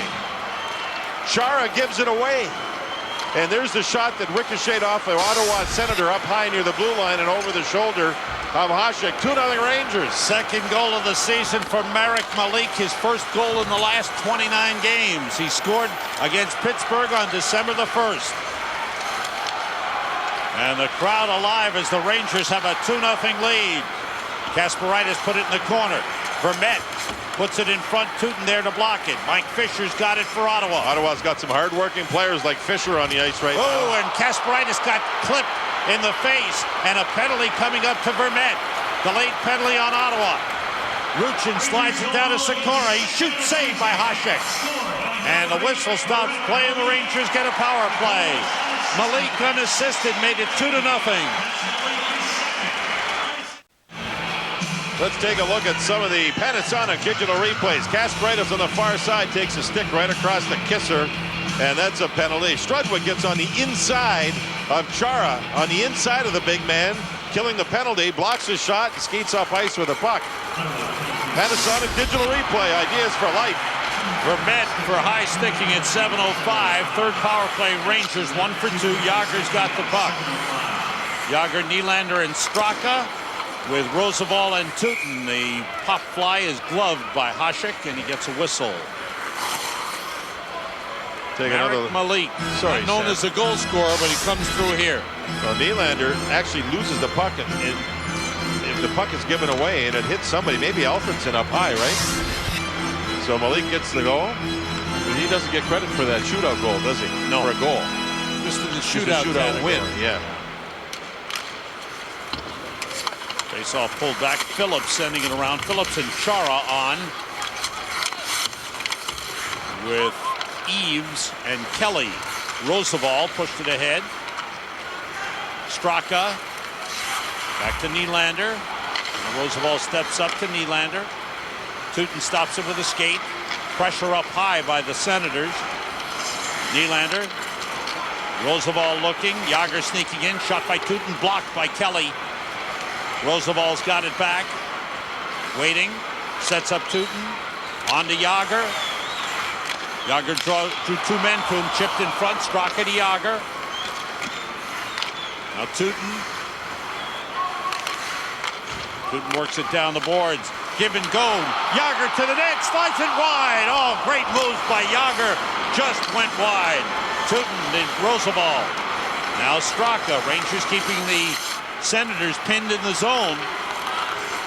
Chara gives it away. And there's the shot that ricocheted off the Ottawa Senator up high near the blue line and over the shoulder of Hasek. 2-0 Rangers. Second goal of the season for Marek Malik, his first goal in the last 29 games. He scored against Pittsburgh on December the 1st. And the crowd alive as the Rangers have a 2-0 lead. Kasparaitis put it in the corner. Vermette puts it in front. Tootin there to block it. Mike Fisher's got it for Ottawa. Ottawa's got some hard-working players like Fisher on the ice right now. Oh, and Kasparaitis got clipped in the face, and a penalty coming up to Vermette. Delayed penalty on Ottawa. Ruchin slides it down to Sikora. He shoots, saved by Hasek. And the whistle stops play, and the Rangers get a power play. Malik unassisted made it 2-0. Let's take a look at some of the Panasonic digital replays. Kasparaitis on the far side takes a stick right across the kisser, and that's a penalty. Strudwick gets on the inside of Chara, on the inside of the big man, killing the penalty, blocks his shot, and skates off ice with a puck. Panasonic digital replay, ideas for life. Vermette for high sticking at 7:05. Third power play, Rangers 1 for 2. Yager's got the puck. Yager, Nylander, and Straka with Roosevelt and Tootin. The pop fly is gloved by Hasek, and he gets a whistle. Marek Malik, not known as a goal scorer, but he comes through here. Well, Nylander actually loses the puck, and if the puck is given away and it hits somebody, maybe Alfredson up high, right? So Malik gets the goal, but he doesn't get credit for that shootout goal, does he? No. For a goal. Just in the shootout win, yeah. Face-off pulled back. Phillips sending it around. Phillips and Chara on with Eves and Kelly. Roosevelt pushed it ahead. Straka back to Nylander. And Roosevelt steps up to Nylander. Tootin stops it with a skate. Pressure up high by the Senators. Nylander. Roosevelt looking. Yager sneaking in. Shot by Tootin. Blocked by Kelly. Roosevelt's got it back. Waiting. Sets up Tootin. On to Yager. Yager drew two men to him. Chipped in front. Straka to Yager. Now Tootin. Tootin works it down the boards. Give and go. Yager to the net. Slides it wide. Oh, great moves by Yager. Just went wide. Tootin and Roosevelt. Now Straka. Rangers keeping the Senators pinned in the zone.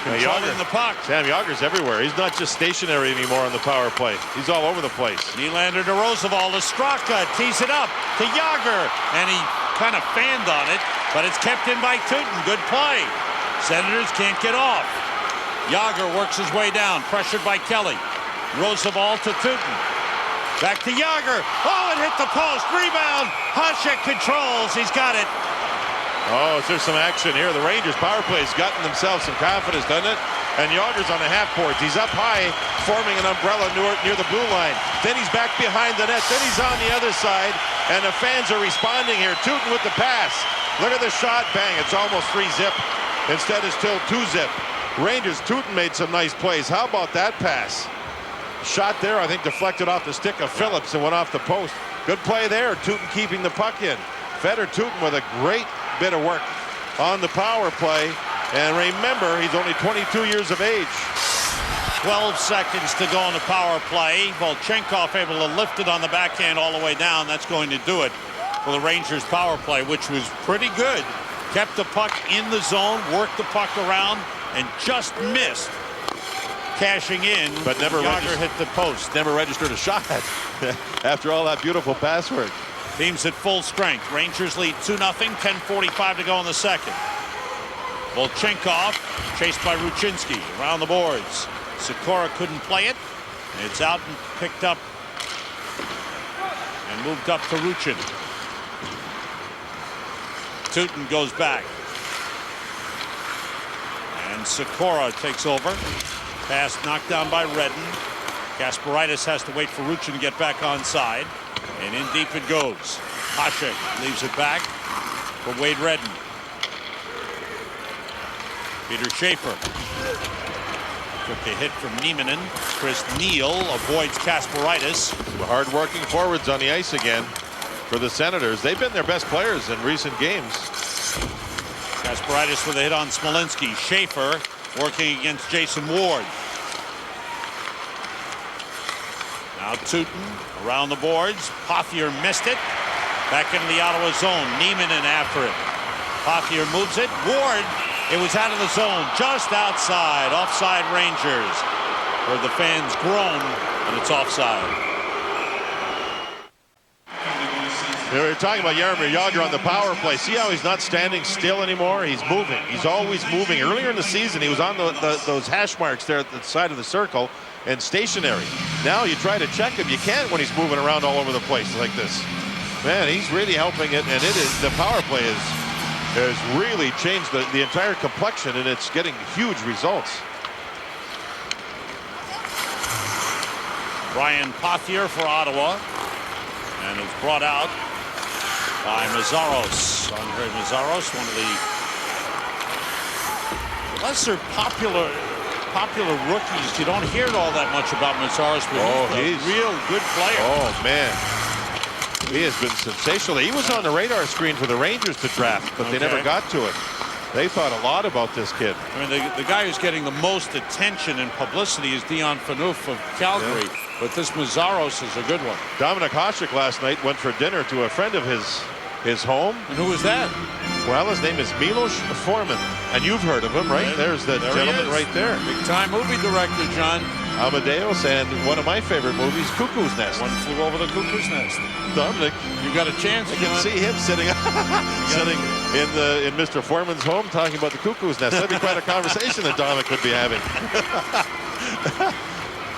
Controlling the puck. Sam Yager's everywhere. He's not just stationary anymore on the power play. He's all over the place. Nylander to Roosevelt. Straka tees it up to Yager. And he kind of fanned on it, but it's kept in by Tootin. Good play. Senators can't get off. Yager works his way down, pressured by Kelly. Roosevelt to Tootin. Back to Yager. Oh, it hit the post. Rebound. Hasek controls. He's got it. Oh, there's some action here. The Rangers power play's gotten themselves some confidence, doesn't it? And Yager's on the half boards. He's up high, forming an umbrella near the blue line. Then he's back behind the net. Then he's on the other side, and the fans are responding here. Tootin with the pass. Look at the shot. Bang. It's almost 3-zip. Instead, it's still 2-zip. Rangers, Tootin made some nice plays. How about that pass? Shot there, I think, deflected off the stick of Phillips and went off the post. Good play there. Tootin keeping the puck in. Feder Tootin with a great bit of work on the power play. And remember, he's only 22 years of age. 12 seconds to go on the power play. Volchenkov able to lift it on the backhand all the way down. That's going to do it for the Rangers power play, which was pretty good. Kept the puck in the zone, worked the puck around, and just missed cashing in. But never hit the post. Never registered a shot after all that beautiful pass work. Teams at full strength. Rangers lead 2-0. 10:45 to go in the second. Volchenkov chased by Ruchinski around the boards. Sikora couldn't play it. It's out and picked up and moved up to Ruchin. Tootin goes back. And Sikora takes over. Pass knocked down by Redden. Kasparaitis has to wait for Ruchin to get back onside. And in deep it goes. Hasek leaves it back for Wade Redden. Peter Schaefer. Took a hit from Nieminen. Chris Neal avoids Kasparaitis. The hard-working forwards on the ice again for the Senators. They've been their best players in recent games. Kasparaitis with a hit on Smolinski. Schaefer working against Jason Ward. Now Tootin around the boards. Pothier missed it. Back into the Ottawa zone. Nieminen after it. Pothier moves it. Ward, it was out of the zone, just outside. Offside Rangers. Where the fans groan, and it's offside. We were talking about Jaromir Jagr on the power play. See how he's not standing still anymore? He's moving. He's always moving. Earlier in the season, he was on those hash marks there at the side of the circle and stationary. Now you try to check him. You can't when he's moving around all over the place like this. Man, he's really helping it, and it is the power play has really changed the entire complexion, and it's getting huge results. Brian Pothier for Ottawa, and is brought out by Mazzaros. Andre Mazzaros, one of the lesser popular rookies. You don't hear all that much about Mazzaros, but he's a real good player. Oh, man. He has been sensational. He was on the radar screen for the Rangers to draft, but they never got to it. They thought a lot about this kid. I mean, the guy who's getting the most attention and publicity is Dion Phaneuf of Calgary, but this Mazzaros is a good one. Dominik Hasek last night went for dinner to a friend of his home. And who was that? Well, his name is Milos Forman, and you've heard of him, right? There's the gentleman right there. Big-time movie director, John. Amadeus, and one of my favorite movies, Cuckoo's Nest. One Flew Over the Cuckoo's Nest. Dominic, you got a chance. I can see him sitting in Mr. Foreman's home talking about the Cuckoo's Nest. That'd be quite a conversation that Dominic would be having.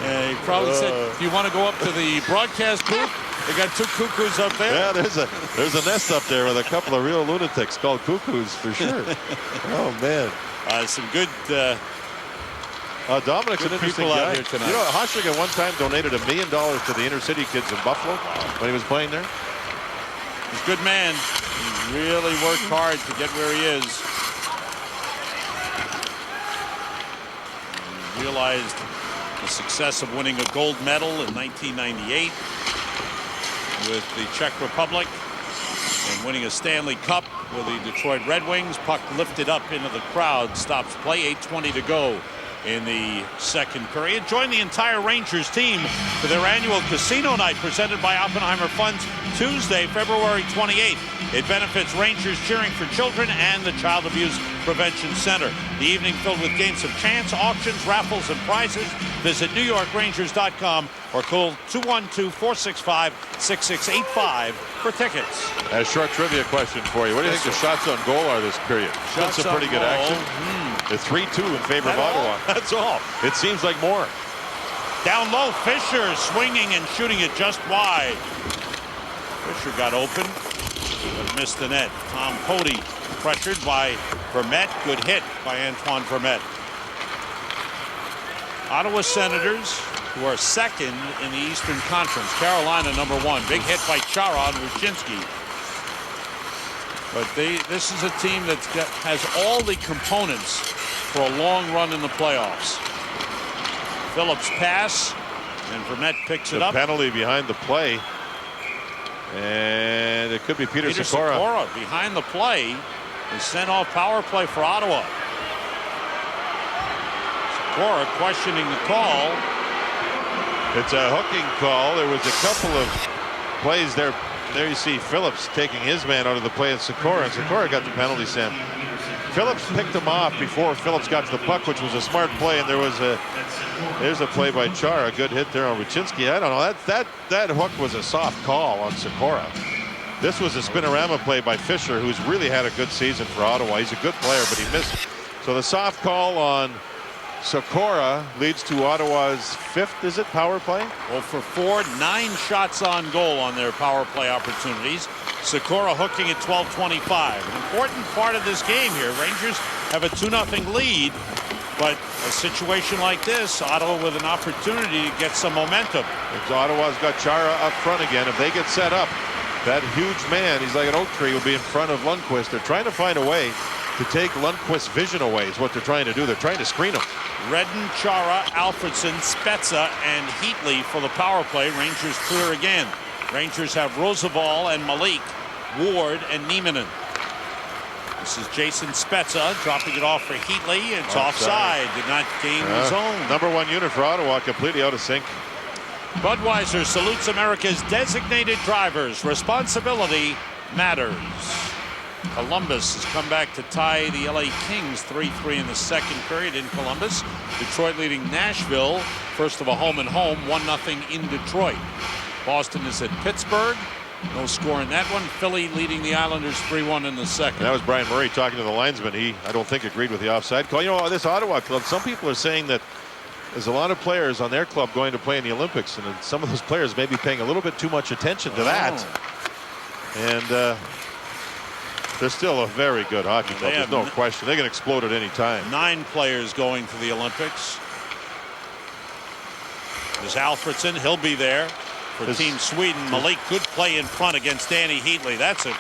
He probably said, "Do you want to go up to the broadcast booth? They got two cuckoos up there." Yeah, there's a nest up there with a couple of real lunatics called cuckoos for sure. Oh man, some good. Dominic's an interesting people guy. out here tonight. You know, Hasek at one time donated $1 million to the inner city kids in Buffalo when he was playing there. He's a good man. He really worked hard to get where he is. He realized the success of winning a gold medal in 1998 with the Czech Republic and winning a Stanley Cup with the Detroit Red Wings. Puck lifted up into the crowd. Stops play. 8:20 to go in the second period. Join the entire Rangers team for their annual casino night presented by Oppenheimer Funds Tuesday, February 28th. It benefits Rangers Cheering for Children and the Child Abuse Prevention Center. The evening filled with games of chance, auctions, raffles, and prizes. Visit NewYorkrangers.com or call 212-465-6685 for tickets. A short trivia question for you. What do you think the shots on goal are this period? Shots That's a pretty good action. It's 3-2 in favor of Ottawa. That's all. It seems like more. Down low, Fisher swinging and shooting it just wide. Fisher got open, but missed the net. Tom Cody pressured by Vermette. Good hit by Antoine Vermette. Ottawa Senators, who are second in the Eastern Conference. Carolina #1. Big hit by Chara on Ruchinski. But this is a team that has all the components for a long run in the playoffs. Phillips pass, and Vermette picks it up. Penalty behind the play. And it could be Peter Sikora. Behind the play is sent off power play for Ottawa. Sikora questioning the call. It's a hooking call. There was a couple of plays there. There you see Phillips taking his man out of the play, and Sikora got the penalty, Sam. Phillips picked him off before Phillips got to the puck, which was a smart play, and there's a play by Chara. A good hit there on Ruchinski. I don't know. That hook was a soft call on Sikora. This was a spinorama play by Fisher, who's really had a good season for Ottawa. He's a good player, but he missed. So the soft call on Sikora leads to Ottawa's 5th, is it, power play? Well, for 4, 9 shots on goal on their power play opportunities. Sikora hooking at 12:25. An important part of this game here. Rangers have a 2-0 lead, but a situation like this, Ottawa with an opportunity to get some momentum. Ottawa's got Chara up front again. If they get set up, that huge man, he's like an oak tree, will be in front of Lundqvist. They're trying to find a way to take Lundqvist's vision away is what they're trying to do. They're trying to screen him. Redden, Chara, Alfredson, Spezza, and Heatley for the power play. Rangers clear again. Rangers have Roosevelt and Malik, Ward, and Nieminen. This is Jason Spezza dropping it off for Heatley. It's offside. Did not gain the zone. #1 unit for Ottawa, completely out of sync. Budweiser salutes America's designated drivers. Responsibility matters. Columbus has come back to tie the LA Kings 3-3 in the second period in Columbus. Detroit leading Nashville, first of a home and home, 1-0 in Detroit. Boston is at Pittsburgh. No score in that one. Philly leading the Islanders 3-1 in the second. And that was Brian Murray talking to the linesman. He, I don't think, agreed with the offside call. You know, this Ottawa club, some people are saying that there's a lot of players on their club going to play in the Olympics, and some of those players may be paying a little bit too much attention to that. And they're still a very good hockey club. There's no question. They can explode at any time. 9 players going to the Olympics. There's Alfredson. He'll be there for Team Sweden. Malik, good play in front against Danny Heatley. That's a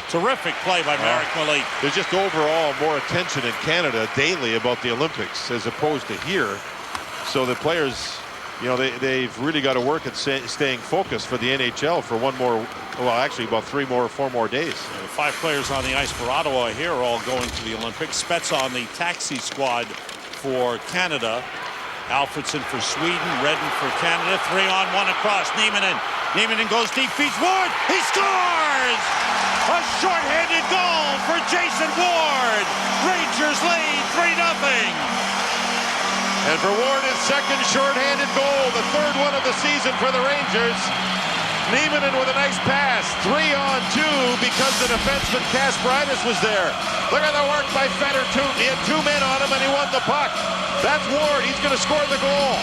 terrific play by Marek Malik. There's just overall more attention in Canada daily about the Olympics as opposed to here. So the players, you know, they've really got to work at staying focused for the NHL for one more, well, actually about 4 more days. The 5 players on the ice for Ottawa here are all going to the Olympics. Spezza on the taxi squad for Canada. Alfredson for Sweden. Redden for Canada. 3-on-1 across. Nieminen goes deep, feeds Ward. He scores! A shorthanded goal for Jason Ward. Rangers lead 3-0. And for Ward, his second shorthanded goal, the 3rd one of the season for the Rangers. Nieminen with a nice pass, 3-on-2 because the defenseman Kasparaitis was there. Look at the work by Fedor-Tootin. He had 2 men on him and he won the puck. That's Ward. He's going to score the goal.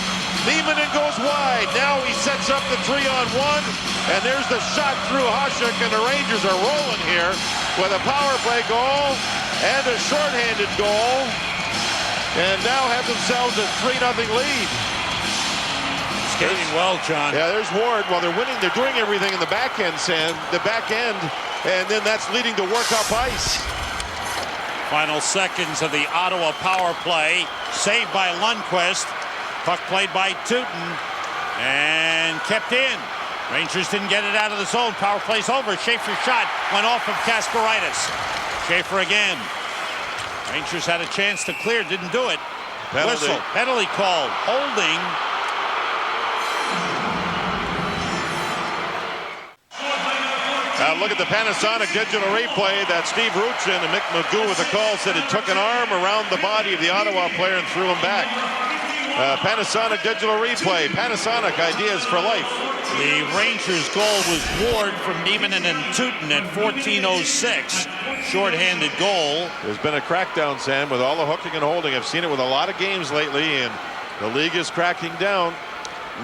Nieminen goes wide. Now he sets up the 3-on-1, and there's the shot through Hasek, and the Rangers are rolling here with a power play goal and a shorthanded goal, and now have themselves a 3-0 lead. Skating well, John. Yeah, there's Ward. Well, they're winning. They're doing everything in the back end, Sam. The back end, and then that's leading to work up ice. Final seconds of the Ottawa power play. Saved by Lundqvist. Puck played by Tootin and kept in. Rangers didn't get it out of the zone. Power play's over. Schaefer's shot went off of Kasparaitis. Schaefer again. Rangers had a chance to clear, didn't do it. Penalty. Whistle. Penalty called. Holding. Look at the Panasonic digital replay that Steve Ruchin and Mick Magoo with the call said it took an arm around the body of the Ottawa player and threw him back. Panasonic digital replay. Panasonic, ideas for life. The Rangers' goal was Ward from Nieminen and Tootin at 14:06. Short-handed goal. There's been a crackdown, Sam, with all the hooking and holding. I've seen it with a lot of games lately, and the league is cracking down.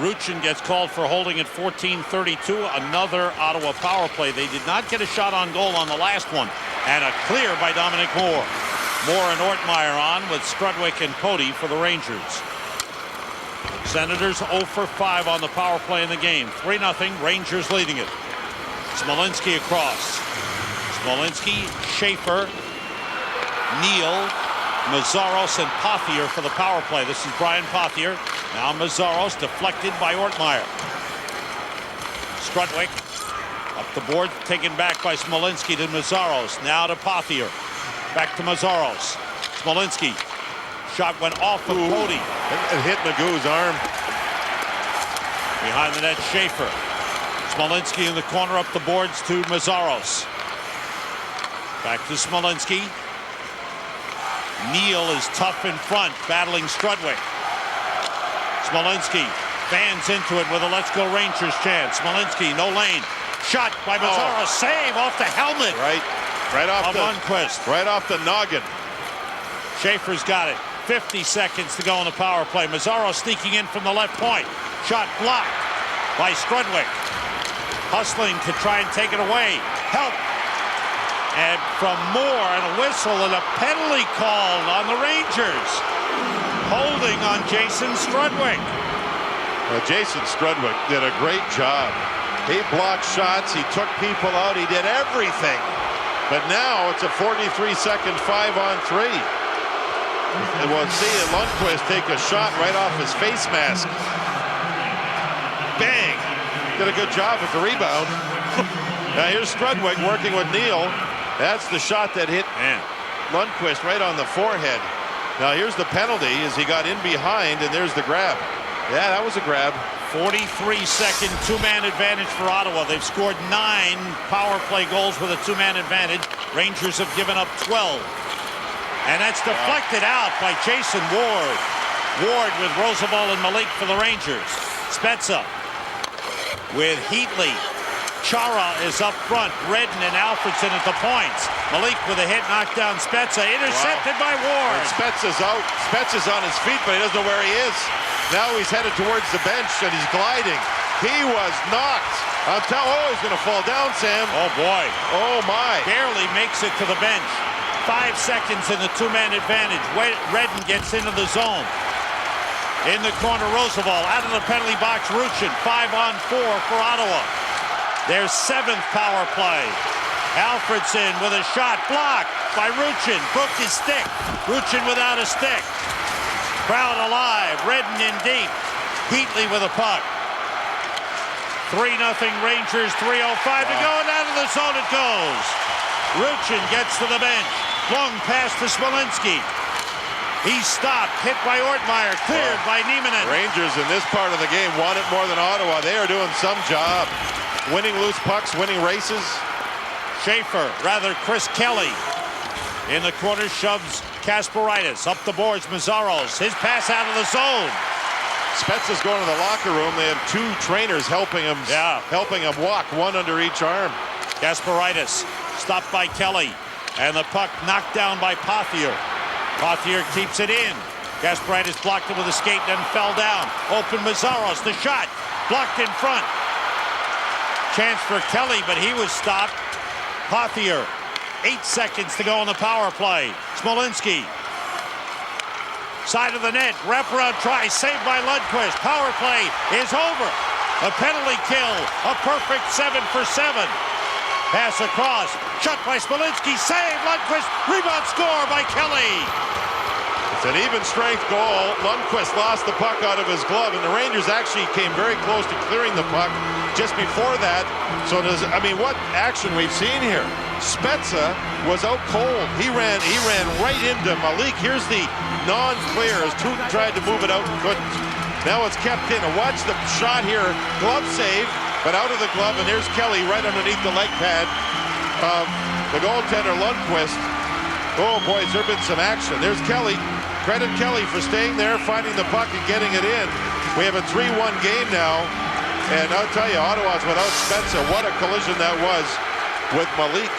Ruchin gets called for holding at 14:32. Another Ottawa power play. They did not get a shot on goal on the last one. And a clear by Dominic Moore. Moore and Ortmeyer on with Strudwick and Pody for the Rangers. Senators 0 for 5 on the power play in the game. 3-0. Rangers leading it. Smolinski across. Smolinski, Schaefer, Neal, Mazzaros, and Pothier for the power play. This is Brian Pothier. Now Mazzaros deflected by Ortmeyer. Strudwick up the board, taken back by Smolinski to Mazzaros. Now to Pothier. Back to Mazzaros. Smolinski. Shot went off of Pody. It hit Magoo's arm. Behind the net, Schaefer. Smolinski in the corner up the boards to Mazzaros. Back to Smolinski. Neal is tough in front, battling Strudwick. Smolinski fans into it with a Let's Go Rangers chant. Smolinski, no lane. Shot by Mazzaros. Save off the helmet. Right off Lundqvist. Right off the noggin. Schaefer's got it. 50 seconds to go in the power play. Mazzaros sneaking in from the left point. Shot blocked by Strudwick. Hustling to try and take it away. Help. And from Moore, and a whistle and a penalty called on the Rangers. Holding on Jason Strudwick. Jason Strudwick did a great job. He blocked shots. He took people out. He did everything But now it's a 43-second 5-on-3. And we'll see Lundqvist take a shot right off his face mask. Bang! Did a good job with the rebound. Now here's Strudwick working with Neal. That's the shot that hit Lundqvist right on the forehead. Now here's the penalty as he got in behind, and there's the grab. Yeah, that was a grab. 43-second two-man advantage for Ottawa. They've scored 9 power play goals with a two-man advantage. Rangers have given up 12. And that's deflected out by Jason Ward. Ward with Roosevelt and Malik for the Rangers. Spezza with Heatley. Chara is up front. Redden and Alfredson at the points. Malik with a hit, knocked down Spezza. Intercepted by Ward. And Spezza's out. Spezza's on his feet, but he doesn't know where he is. Now he's headed towards the bench, and he's gliding. He was knocked. Oh, he's going to fall down, Sam. Oh, boy. Oh, my. Barely makes it to the bench. 5 seconds in the two-man advantage. Redden gets into the zone. In the corner, Roosevelt. Out of the penalty box, Ruchin. 5-on-4 for Ottawa. Their 7th power play. Alfredson with a shot blocked by Ruchin. Broke his stick. Ruchin without a stick. Crowd alive. Redden in deep. Heatley with a puck. 3-0 Rangers. 3:05 to go, and out of the zone it goes. Ruchin gets to the bench. Long pass to Smolinski. He's stopped. Hit by Ortmeyer. Cleared by Nieminen. Rangers in this part of the game want it more than Ottawa. They are doing some job. Winning loose pucks, winning races. Chris Kelly in the corner shoves Kasparaitis up the boards. Mazzaros, his pass out of the zone. Spezza's going to the locker room. They have 2 trainers helping him walk, one under each arm. Kasparaitis stopped by Kelly, and the puck knocked down by Pothier. Pothier keeps it in. Kasparaitis blocked it with a skate, then fell down. Open Mazzaros, the shot blocked in front. Chance for Kelly, but he was stopped. Pothier, 8 seconds to go on the power play. Smolinski, side of the net, wraparound try, saved by Lundqvist. Power play is over. A penalty kill, a perfect 7 for 7. Pass across, shot by Smolinski, save, Lundqvist, rebound score by Kelly. It's an even strength goal. Lundqvist lost the puck out of his glove, and the Rangers actually came very close to clearing the puck just before that. So what action we've seen here. Spezza was out cold. He ran right into Malik. Here's the non-clear as Tutin tried to move it out and couldn't. Now it's kept in. And watch the shot here. Glove save, but out of the glove, and there's Kelly right underneath the leg pad of the goaltender Lundqvist. Oh boy, has there been some action. There's Kelly. Credit Kelly for staying there, finding the puck and getting it in. We have a 3-1 game now. And I'll tell you, Ottawa's without Spezza. What a collision that was with Malik.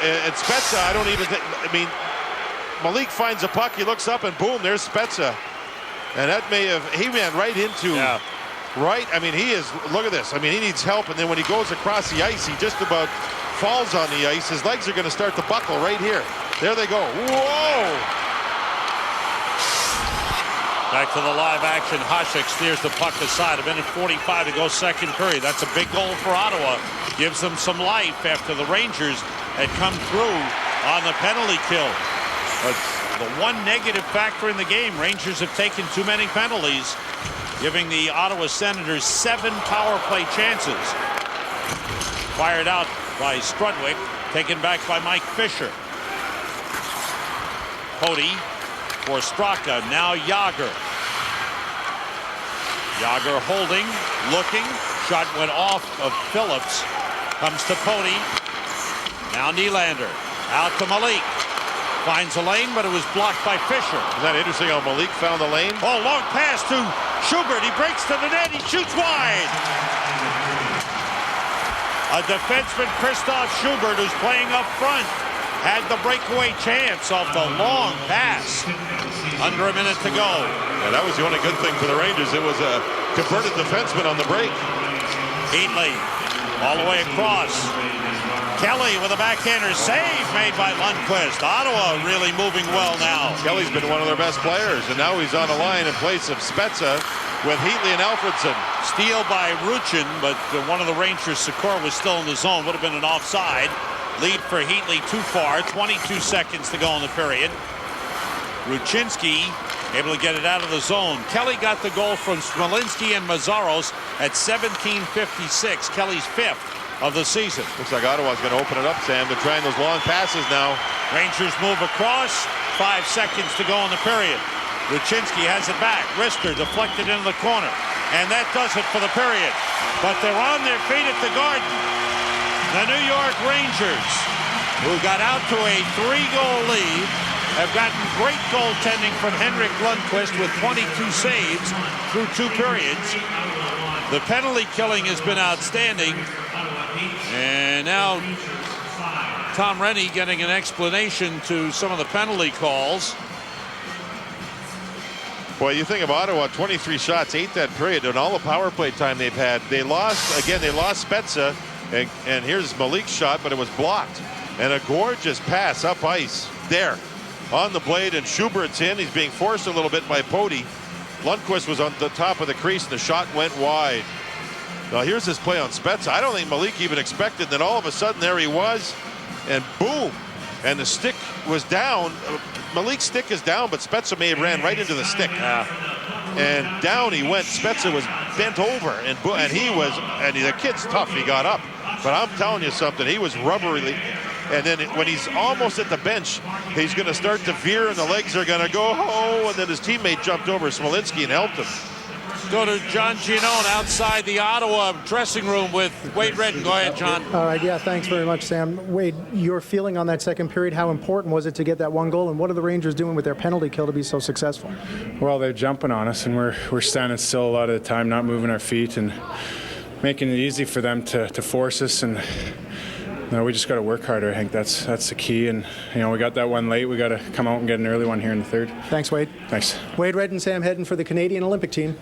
And Spezza, I don't even think, Malik finds a puck, he looks up, and boom, there's Spezza. And that he ran right into, he is, look at this. He needs help, and then when he goes across the ice, he just about falls on the ice. His legs are going to start to buckle right here. There they go. Whoa! Back to the live action. Hasek steers the puck aside. 1:45 to go, second period. That's a big goal for Ottawa. Gives them some life after the Rangers had come through on the penalty kill. But the one negative factor in the game, Rangers have taken too many penalties, giving the Ottawa Senators 7 power play chances. Fired out by Strudwick, taken back by Mike Fisher. Pody for Straka, now Yager. Yager holding, looking. Shot went off of Phillips. Comes to Pody. Now Nylander. Out to Malik. Finds a lane, but it was blocked by Fisher. Is that interesting how Malik found the lane? Oh, long pass to Schubert. He breaks to the net. He shoots wide. A defenseman, Christoph Schubert, who's playing up front, had the breakaway chance off the long pass. Under a minute to go. Yeah, that was the only good thing for the Rangers. It was a converted defenseman on the break. Heatley all the way across. Kelly with a backhander save made by Lundqvist. Ottawa really moving well now. Kelly's been one of their best players, and now he's on a line in place of Spezza with Heatley and Alfredson. Steal by Ruchin, but one of the Rangers, Sikora, was still in the zone. Would have been an offside. Lead for Heatley too far. 22 seconds to go in the period. Ruchinski able to get it out of the zone. Kelly got the goal from Smolinski and Mazzaros at 17:56. Kelly's 5th of the season. Looks like Ottawa's going to open it up, Sam. They're trying those long passes now. Rangers move across. 5 seconds to go in the period. Ruchinski has it back. Rister deflected into the corner. And that does it for the period. But they're on their feet at the Garden. The New York Rangers, who got out to a 3-goal lead, have gotten great goaltending from Henrik Lundqvist with 22 saves through 2 periods. The penalty killing has been outstanding. And now Tom Rennie getting an explanation to some of the penalty calls. Boy, you think of Ottawa, 23 shots, 8 that period, and all the power play time they've had. They lost, again, they lost Spezza, and here's Malik's shot, but it was blocked. And a gorgeous pass up ice there on the blade, and Schubert's in. He's being forced a little bit by Poti. Lundqvist was on the top of the crease, and the shot went wide. Now here's this play on Spezza. I don't think Malik even expected that. All of a sudden there he was, and boom, and the stick was down. Malik's stick is down, but Spezza may have ran right into the stick. And down he went. Spezza was bent over, and the kid's tough. He got up, but I'm telling you something, he was rubbery. And then when he's almost at the bench, he's going to start to veer, and the legs are going to go, oh, and then his teammate jumped over Smolinski and helped him. Go to John Giannone outside the Ottawa dressing room with Wade Redden. Go ahead, John. All right, yeah, thanks very much, Sam. Wade, your feeling on that second period, how important was it to get that 1 goal, and what are the Rangers doing with their penalty kill to be so successful? Well, they're jumping on us, and we're standing still a lot of the time, not moving our feet, and making it easy for them to force us. And we just got to work harder. I think that's the key. And we got that one late. We got to come out and get an early one here in the third. Thanks, Wade. Thanks. Wade Redden, Sam Hedden for the Canadian Olympic team.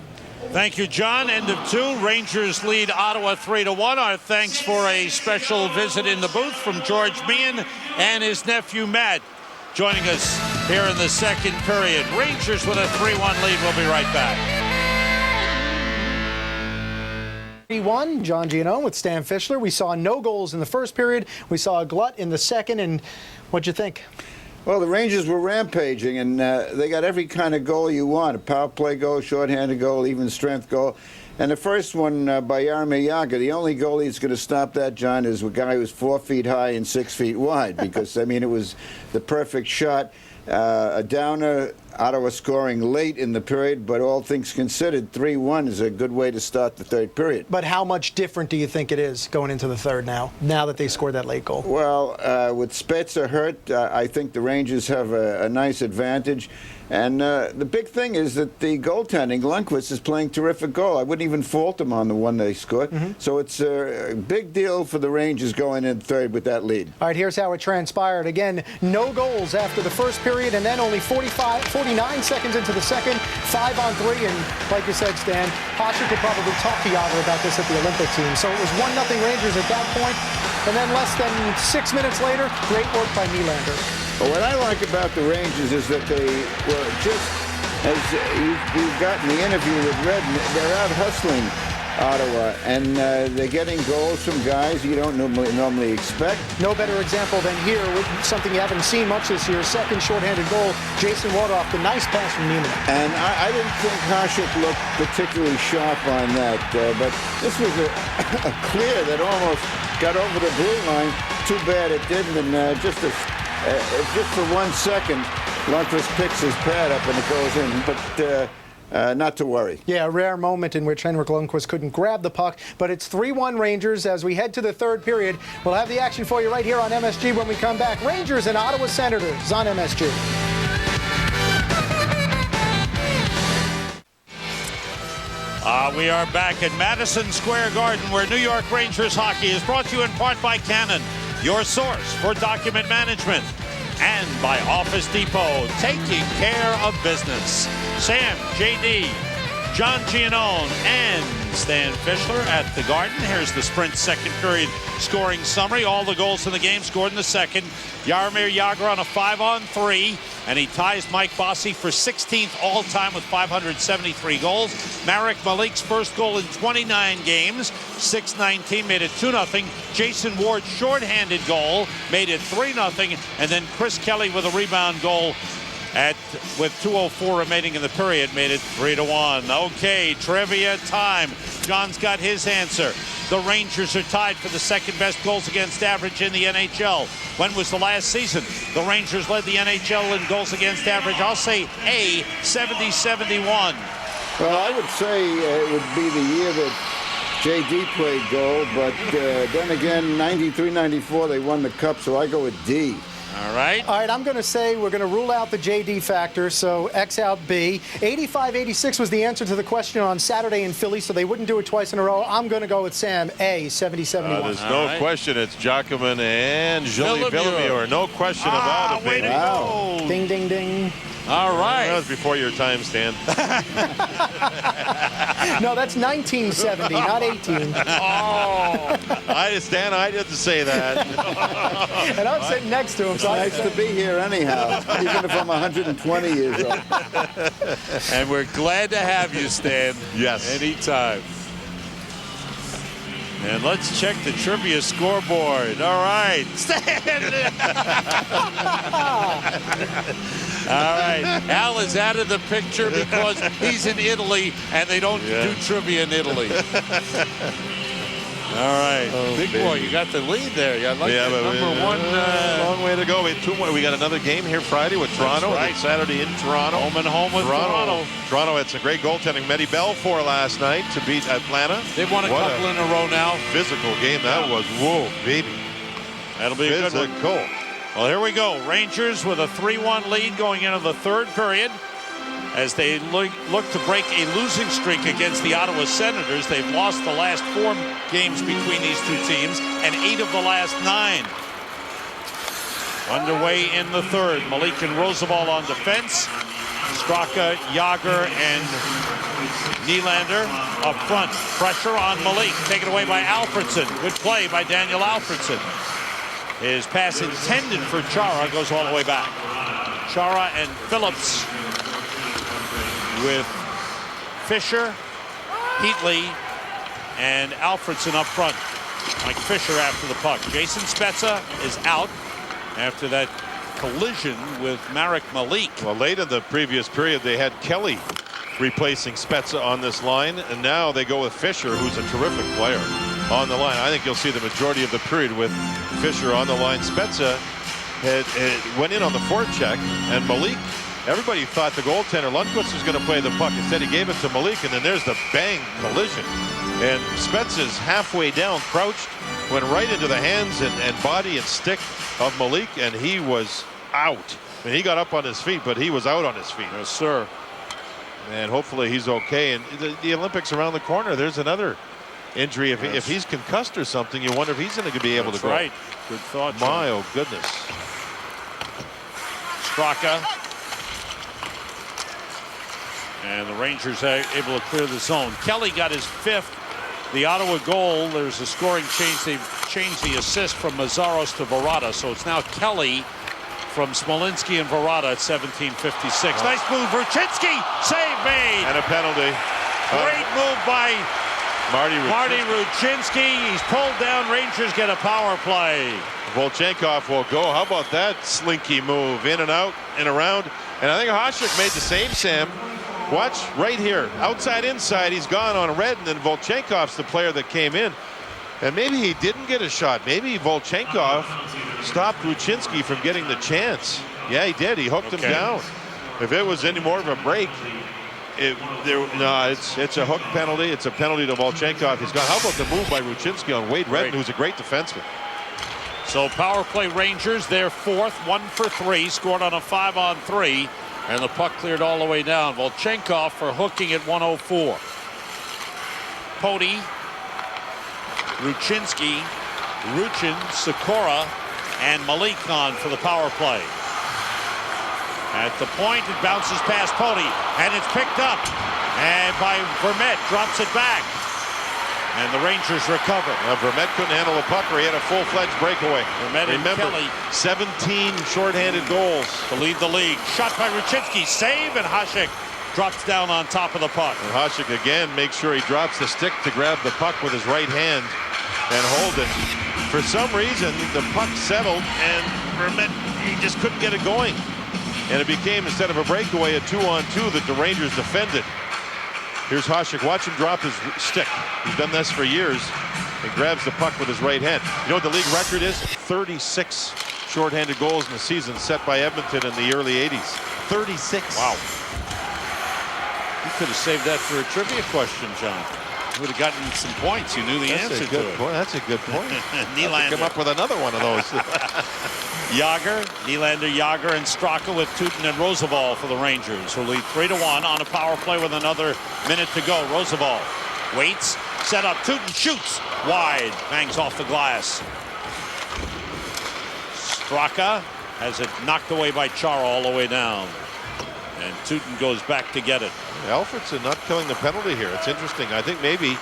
Thank you, John. End of 2. Rangers lead Ottawa 3-1. Our thanks for a special visit in the booth from George Meehan and his nephew Matt, joining us here in the second period. Rangers with a 3-1 lead. We'll be right back. 3-1, John Giannone with Stan Fischler. We saw no goals in the first period. We saw a glut in the second. And what'd you think? Well, the Rangers were rampaging, and they got every kind of goal you want. A power play goal, shorthanded goal, even strength goal. And the first one by Jaromir Jagr, the only goalie that's going to stop that, John, is a guy who's 4 feet high and 6 feet wide. Because, I mean, it was the perfect shot. A downer, Ottawa scoring late in the period, but all things considered, 3-1 is a good way to start the third period. But how much different do you think it is going into the third now that they scored that late goal? Well, with Spezza hurt, I think the Rangers have a nice advantage. And the big thing is that the goaltending, Lundqvist is playing terrific goal. I wouldn't even fault him on the one they scored. So it's a big deal for the Rangers going in third with that lead. All right, here's how it transpired. Again, no goals after the first period, and then only 49 seconds into the second, 5-on-3. And like you said, Stan, Hasek could probably talk to Jagr about this at the Olympic team. So it was 1-0 Rangers at that point. And then less than 6 minutes later, great work by Nylander. Well, what I like about the Rangers is that they were just, as you've gotten the interview with Redden, they're out hustling Ottawa, and they're getting goals from guys you don't normally expect. No better example than here with something you haven't seen much this year. Second shorthanded goal, Jason Waterhoff, the nice pass from Neiman. And I didn't think Hasek looked particularly sharp on that, but this was a clear that almost got over the blue line. Too bad it didn't, and just for 1 second, Lundqvist picks his pad up and it goes in, but not to worry. Yeah, a rare moment in which Henrik Lundqvist couldn't grab the puck, but it's 3-1 Rangers as we head to the third period. We'll have the action for you right here on MSG when we come back. Rangers and Ottawa Senators on MSG. We are back at Madison Square Garden, where New York Rangers hockey is brought to you in part by Canon, your source for document management, and by Office Depot, taking care of business. Sam, JD, John Giannone and Stan Fischler at the Garden. Here's the Sprint second period scoring summary. All the goals in the game scored in the second. Jaromir Jagr on a 5-on-3, and he ties Mike Bossy for 16th all-time with 573 goals. Marek Malik's first goal in 29 games, 6-19, made it 2-0. Jason Ward's shorthanded goal made it 3-0, and then Chris Kelly with a rebound goal with 2:04 remaining in the period made it 3-1. Okay, trivia time. John's got his answer. The Rangers are tied for the second best goals against average in the NHL. When was the last season the Rangers led the NHL in goals against average? I'll say A, 70-71. Well, I would say it would be the year that J.D. played goal, but then again, 93-94, they won the Cup, so I go with D. All right. All right, I'm going to say we're going to rule out the J.D. factor, so X out B. 85-86 was the answer to the question on Saturday in Philly, so they wouldn't do it twice in a row. I'm going to go with Sam, A, 70-71. There's no question it's Giacomin and Julie Villemure. No question about it, baby. Wow. Ding, ding, ding. All right. That was before your time, Stan. No, that's 1970, not 18. Stan, I didn't say that. And I'm sitting next to him, so Nice to be here anyhow, even if I'm 120 years old. And we're glad to have you, Stan. Yes. Anytime. And let's check the trivia scoreboard. All right. Stan! All right. Al is out of the picture because he's in Italy and they don't do trivia in Italy. All right. Big boy, you got the lead there. I like that number one. Long way to go. We have 2 more. We got another game here Friday with Toronto. That's right. Saturday in Toronto. Home and home with Toronto. Toronto had some great goaltending. Medi Belfour last night to beat Atlanta. They've won a couple in a row now. Physical game that was. Whoa, baby. That'll be a good one. Cool. Well, here we go. Rangers with a 3-1 lead going into the third period as they look to break a losing streak against the Ottawa Senators. They've lost the last 4 games between these two teams and 8 of the last 9. Underway in the third. Malik and Roosevelt on defense. Straka, Jagr, and Nylander up front. Pressure on Malik. Taken away by Alfredsson. Good play by Daniel Alfredsson. His pass intended for Chara goes all the way back. Chara and Phillips with Fisher, Heatley, and Alfredsson up front. Mike Fisher after the puck. Jason Spezza is out after that collision with Marek Malik. Well, late in the previous period, they had Kelly replacing Spezza on this line, and now they go with Fisher, who's a terrific player, on the line. I think you'll see the majority of the period with Fisher on the line. Spezza had went in on the forecheck, and Malik, everybody thought the goaltender Lundqvist was going to play the puck. Instead, he gave it to Malik, and then there's the bang collision. And Spezza's halfway down, crouched, went right into the hands and body and stick of Malik, and he was out. I mean, he got up on his feet, but he was out on his feet. Yes, sir. And hopefully he's okay. And the Olympics around the corner, there's another injury. If he's concussed or something, you wonder if he's going to be able to go. Right. Good thought. My, oh goodness. Straka. And the Rangers are able to clear the zone. Kelly got his 5th. The Ottawa goal, there's a scoring change. They've changed the assist from Mazzaros to Verata. So it's now Kelly from Smolinski and Verata at 17:56. Nice move. Ruchinski. Save made. And a penalty. Great move by Marty Ruchinski. He's pulled down. Rangers get a power play. Volchenkov will go. How about that slinky move? In and out and around. And I think Hasek made the same, Sam. Watch right here. Outside, inside. He's gone on red. And then Volchenkov's the player that came in. And maybe he didn't get a shot. Maybe Volchenkov stopped Ruchinski from getting the chance. Yeah, he did. He hooked him down. If it was any more of a break, it's a hook penalty. It's a penalty to Volchenkov. He's gone. How about the move by Ruchinski on Wade Redden, who's a great defenseman? So power play Rangers, they're 4th, 1 for 3, scored on a 5-on-3, and the puck cleared all the way down. Volchenkov for hooking at 104. Poti, Ruchinski, Ruchin, Sikora, and Malik on for the power play. At the point, it bounces past Poti, and it's picked up And by Vermette, drops it back. And the Rangers recover. Vermette couldn't handle the puck, or he had a full-fledged breakaway. Vermette and Remember, Kelly 17 shorthanded goals to lead the league. Shot by Ruchinski, save, and Hasek drops down on top of the puck. And Hasek again makes sure he drops the stick to grab the puck with his right hand and hold it. For some reason, the puck settled, and Vermette, he just couldn't get it going. And it became, instead of a breakaway, a 2-on-2 that the Rangers defended. Here's Hasek. Watch him drop his stick. He's done this for years. And grabs the puck with his right hand. You know what the league record is? 36 shorthanded goals in the season set by Edmonton in the early 80s. 36. Wow. You could have saved that for a trivia question, John. You would have gotten some points. You knew the answer to it. That's a good point. Nylander. Come up with another one of those. Yager, Nylander, Yager, and Straka with Tootin and Roosevelt for the Rangers, who lead 3-1 on a power play with another minute to go. Roosevelt waits, set up, Tootin shoots wide, bangs off the glass. Straka has it knocked away by Chara all the way down, and Tootin goes back to get it. Alfredson not killing the penalty here. It's interesting. I think maybe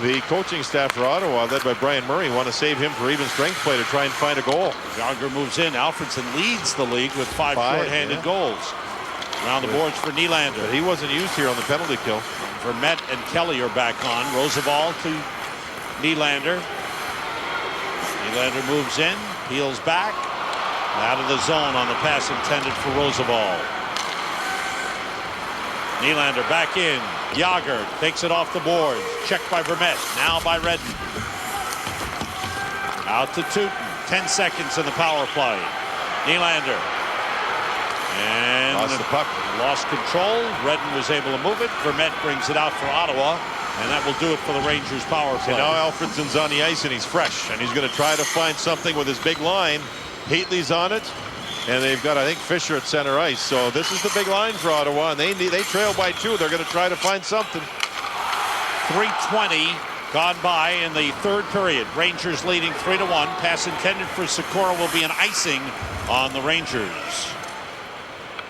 the coaching staff for Ottawa, led by Brian Murray, want to save him for even strength play to try and find a goal. Yager moves in. Alfredson leads the league with five shorthanded goals. Around the boards for Nylander. But he wasn't used here on the penalty kill. Vermette and Kelly are back on. Roosevelt to Nylander. Nylander moves in, peels back, out of the zone on the pass intended for Roosevelt. Nylander back in. Yager takes it off the board. Checked by Vermette. Now by Redden. Out to Tootin. 10 seconds in the power play. Nylander. And lost the puck. Lost control. Redden was able to move it. Vermette brings it out for Ottawa. And that will do it for the Rangers power play. And now Alfredson's on the ice and he's fresh. And he's going to try to find something with his big line. Heatley's on it. And they've got, I think, Fisher at center ice. So this is the big line for Ottawa, and they trail by 2. They're going to try to find something. 3:20 gone by in the third period. Rangers leading 3-1. Pass intended for Sikora will be an icing on the Rangers.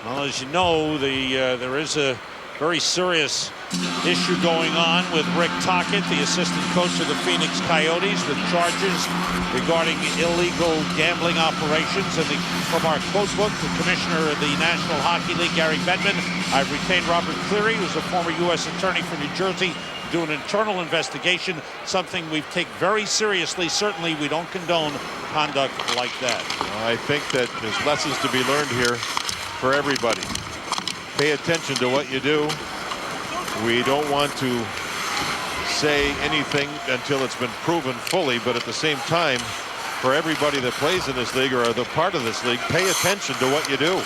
Well, as you know, there is a very serious issue going on with Rick Tocchet, the assistant coach of the Phoenix Coyotes, with charges regarding illegal gambling operations. And from our quote book, the commissioner of the National Hockey League, Gary Bettman, I've retained Robert Cleary, who's a former U.S. attorney for New Jersey, to do an internal investigation, something we take very seriously. Certainly, we don't condone conduct like that. I think that there's lessons to be learned here for everybody. Pay attention to what you do. We don't want to say anything until it's been proven fully, but at the same time, for everybody that plays in this league or are the part of this league, pay attention to what you do.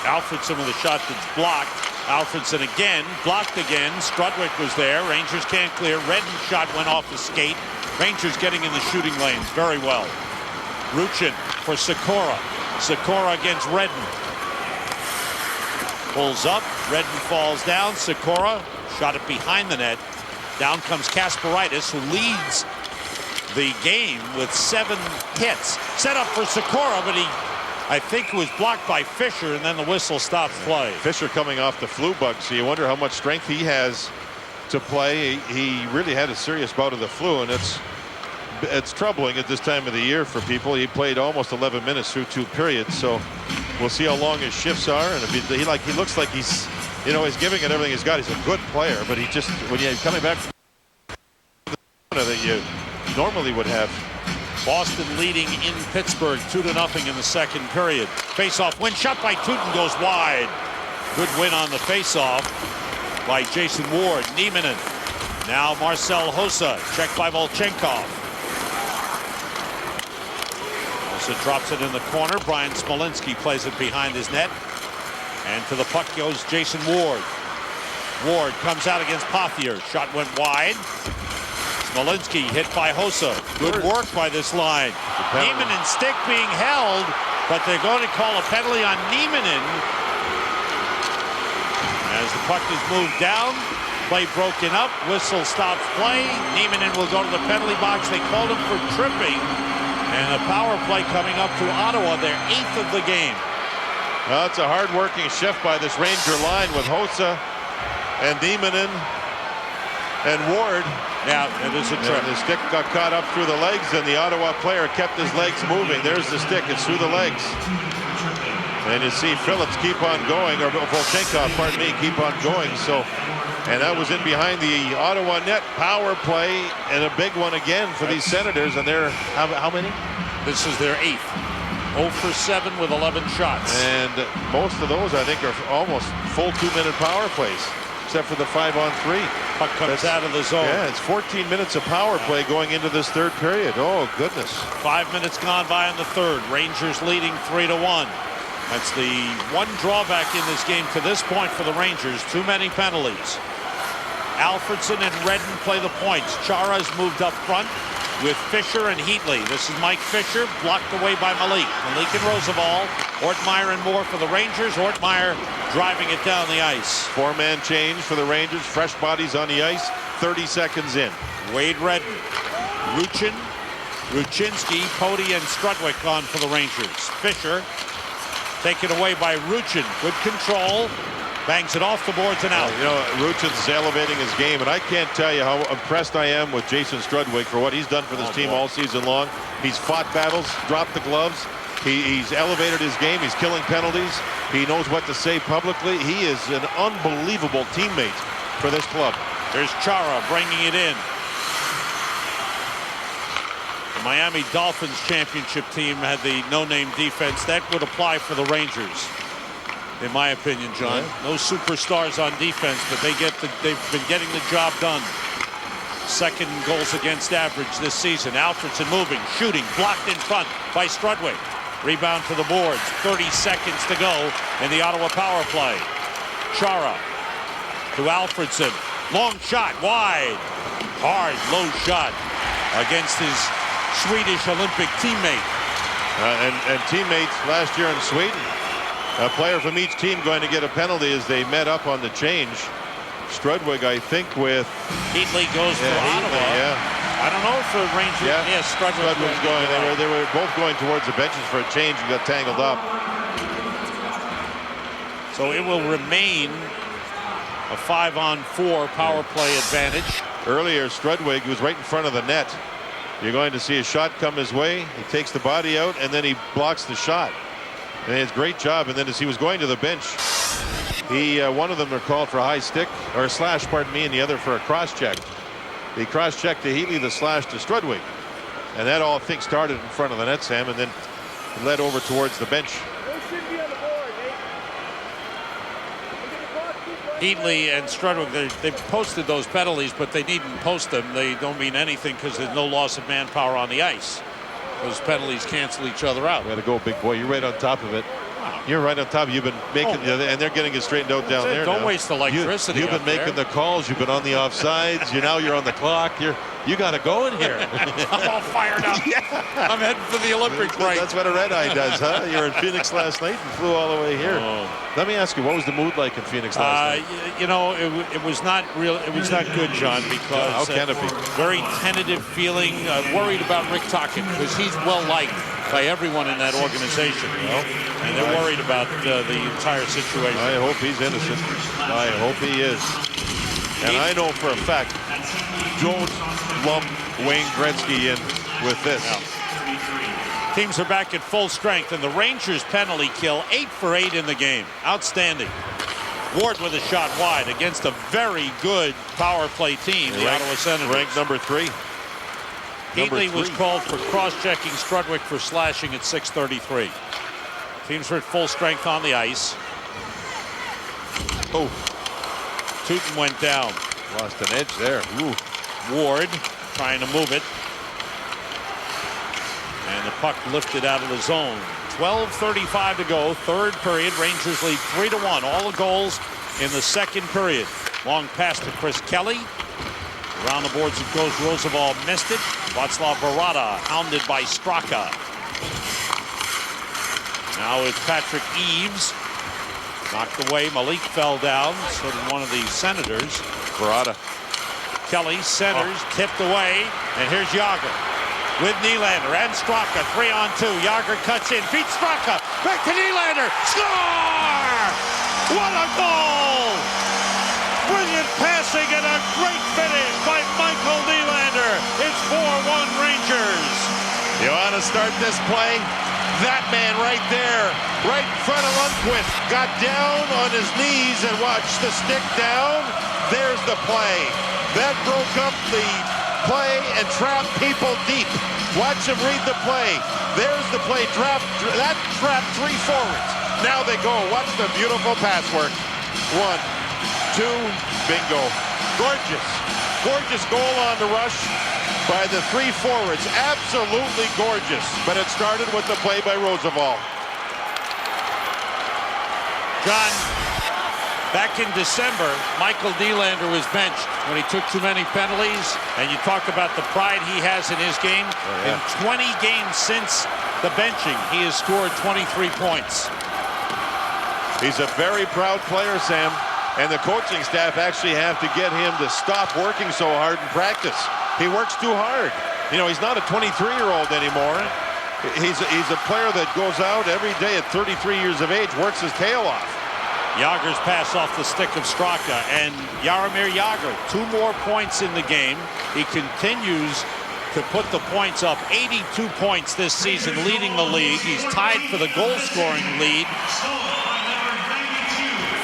Alfredson with a shot that's blocked. Alfredson again, blocked again. Strudwick was there. Rangers can't clear. Redden's shot went off the skate. Rangers getting in the shooting lanes very well. Ruchin for Sikora. Sikora against Redden. Pulls up. Redden falls down. Sikora shot it behind the net. Down comes Kasparaitis, who leads the game with 7 hits. Set up for Sikora, but I think was blocked by Fisher, and then the whistle stops play. Fisher coming off the flu bug, so you wonder how much strength he has to play. He really had a serious bout of the flu, and it's troubling at this time of the year for people. He played almost 11 minutes through 2 periods, so we'll see how long his shifts are. And if he looks like he's, he's giving it everything he's got. He's a good player, but he just, when you're coming back that you normally would have. Boston leading in Pittsburgh 2-0 in the second period. Face-off win, shot by Tootin goes wide. Good win on the face-off by Jason Ward. Nieminen. Now Marcel Hossa, checked by Volchenkov. Hossa drops it in the corner. Brian Smolinski plays it behind his net. And to the puck goes Jason Ward. Ward comes out against Pothier. Shot went wide. Smolinski hit by Hossa. Good work by this line. Nieminen stick being held, but they're going to call a penalty on Nieminen. As the puck is moved down, play broken up, whistle stops play. Nieminen will go to the penalty box. They called him for tripping. And a power play coming up to Ottawa, their 8th of the game. Well, it's a hard-working shift by this Ranger line with Hossa and Nieminen and Ward. Yeah, it is a trip. And the stick got caught up through the legs, and the Ottawa player kept his legs moving. There's the stick. It's through the legs. And you see Phillips keep on going, or Volchenkov, pardon me, keep on going. So, and that was in behind the Ottawa net. Power play, and a big one again for these Senators. And they're, how many? This is their 8th. 0 for 7 with 11 shots. And most of those, I think, are almost full 2-minute power plays, except for the 5-on-3. Puck comes out of the zone. Yeah, it's 14 minutes of power play going into this third period. Oh, goodness. 5 minutes gone by in the third. Rangers leading 3-1. That's the one drawback in this game to this point for the Rangers. Too many penalties. Alfredson and Redden play the points. Chara's moved up front with Fisher and Heatley. This is Mike Fisher, blocked away by Malik. Malik and Roosevelt. Ortmeyer and Moore for the Rangers. Ortmeyer driving it down the ice. 4-man change for the Rangers. Fresh bodies on the ice. 30 seconds in. Wade Redden, Ruchin, Ruchinski, Pody, and Strudwick on for the Rangers. Fisher taken away by Ruchin. Good control. Bangs it off the boards and out. You know, Ruchin's elevating his game, and I can't tell you how impressed I am with Jason Strudwick for what he's done for this team all season long. He's fought battles, dropped the gloves. He's elevated his game. He's killing penalties. He knows what to say publicly. He is an unbelievable teammate for this club. There's Chara bringing it in. The Miami Dolphins championship team had the no-name defense. That would apply for the Rangers, in my opinion, John. No superstars on defense, but they've been getting the job done. Second goals against average this season. Alfredson moving, shooting, blocked in front by Strudwick. Rebound to the boards. 30 seconds to go in the Ottawa power play. Chara to Alfredson. Long shot, wide. Hard, low shot against his Swedish Olympic teammate. And teammates last year in Sweden. A player from each team going to get a penalty as they met up on the change. Strudwick, I think, with Heatley goes to Ottawa. I don't know if the Rangers. Yeah, Strudwick's going. They were both going towards the benches for a change and got tangled up. So it will remain a 5-on-4 power play advantage. Earlier, Strudwick was right in front of the net. You're going to see a shot come his way. He takes the body out, and then he blocks the shot. And it's a great job. And then as he was going to the bench, one of them are called for a high stick, or a slash, pardon me, and the other for a cross check. The cross check to Heatley, the slash to Strudwick. And that all, I think, started in front of the net, Sam, and then led over towards the bench. Heatley and Strudwick, they've posted those penalties, but they needn't post them. They don't mean anything because there's no loss of manpower on the ice. Those penalties cancel each other out. Way to go, big boy. You're right on top of it. You're right on top. You've been making, and they're getting it straightened out down there. Don't waste electricity. You've been making the calls. You've been on the offsides. Now you're on the clock. You got to go in here. I'm all fired up. Yeah. I'm heading for the Olympics, right? That's what a red eye does, huh? You were in Phoenix last night and flew all the way here. Let me ask you, what was the mood like in Phoenix last night? You know, it was not real. It was not good, John, because how can it be? Very tentative feeling. Worried about Rick Tocchet because he's well liked by everyone in that organization. And they're worried about the entire situation. I hope he's innocent. I hope he is. And I know for a fact, don't lump Wayne Gretzky in with this. No. Teams are back at full strength, and the Rangers penalty kill 8 for 8 in the game. Outstanding. Ward with a shot wide against a very good power play team, the Ottawa Senators. Ranked number 3. Heatley was called for cross-checking Strudwick for slashing at 6:33. Teams are at full strength on the ice. Oh. Tootin went down. Lost an edge there. Ooh. Ward trying to move it. And the puck lifted out of the zone. 12:35 to go. Third period. Rangers lead 3-1. All the goals in the second period. Long pass to Chris Kelly. Around the boards it goes. Roosevelt missed it. Václav Barada hounded by Straka. Now it's Patrick Eaves. Knocked away. Malik fell down. So did one of the Senators. Barada. Kelly centers, tipped away, and here's Yager. with Nylander and Straka. 3-on-2. Yager cuts in, beats Straka. Back to Nylander. Score! What a goal! Brilliant passing and a great finish by Michael Nylander. It's 4-1 Rangers. You want to start this play? That man right there, right in front of Lundqvist, got down on his knees and watched the stick down. There's the play. That broke up the play and trapped people deep. Watch him read the play. There's the play. That trapped 3 forwards. Now they go. Watch the beautiful pass work. 1, 2, bingo. Gorgeous. Gorgeous goal on the rush by the 3 forwards. Absolutely gorgeous. But it started with the play by Roosevelt. John, back in December, Michael Nylander was benched when he took too many penalties. And you talk about the pride he has in his game. In 20 games since the benching, he has scored 23 points. He's a very proud player, Sam. And the coaching staff actually have to get him to stop working so hard in practice. He works too hard. You know, he's not a 23-year-old anymore. He's a player that goes out every day at 33 years of age, works his tail off. Yager's pass off the stick of Straka, and Jaromir Jagr, 2 more points in the game. He continues to put the points up, 82 points this season, leading the league. He's tied for the goal-scoring lead.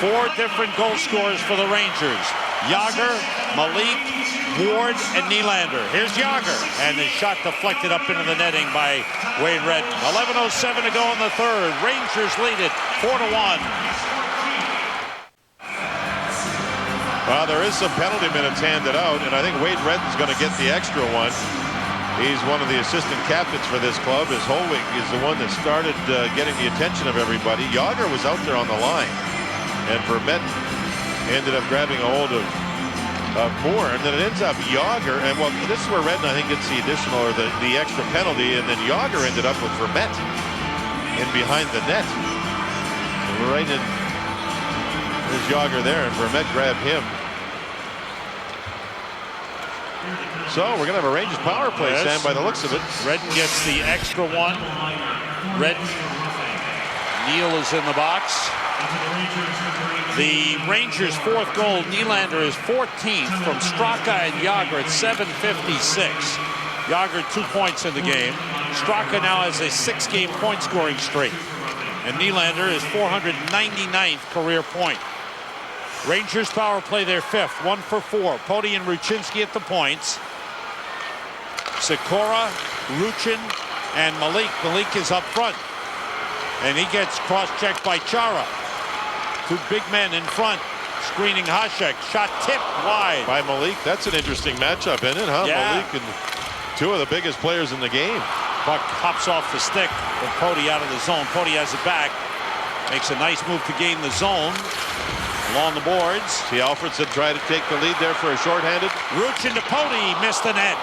4 different goal scorers for the Rangers. Jagr, Malik, Ward, and Nylander. Here's Jagr, and the shot deflected up into the netting by Wade Redden. 11:07 to go in the third. Rangers lead it 4-1. Well, there is some penalty minutes handed out, and I think Wade Redden's going to get the extra one. He's one of the assistant captains for this club. His Holwig is the one that started getting the attention of everybody. Jagr was out there on the line, and Vermette ended up grabbing a hold of Moore, and then it ends up Jagr, and well, this is where Redden, I think, gets the additional or the extra penalty, and then Jagr ended up with Vermette in behind the net. And right in, there's Jagr there, and Vermette grabbed him. So we're going to have a Rangers power play, yes, Sam, by the looks of it. Redden gets the extra one. Redden. Neal is in the box. The Rangers' 4th goal, Nylander is 14th from Straka and Jagr at 7:56. Jagr 2 points in the game. Straka now has a 6-game point scoring streak. And Nylander is 499th career point. Rangers power play their 5th, 1 for 4. Poti and Ruchinski at the points. Sikora, Ruchin, and Malik. Malik is up front. And he gets cross-checked by Chara. 2 big men in front, screening Hasek. Shot tipped wide by Malik. That's an interesting matchup, isn't it, huh? Yeah. Malik and 2 of the biggest players in the game. Puck hops off the stick with Poti out of the zone. Poti has it back. Makes a nice move to gain the zone. Along the boards. See Alfredsson try to take the lead there for a shorthanded. Ruchin to Poti, missed the net.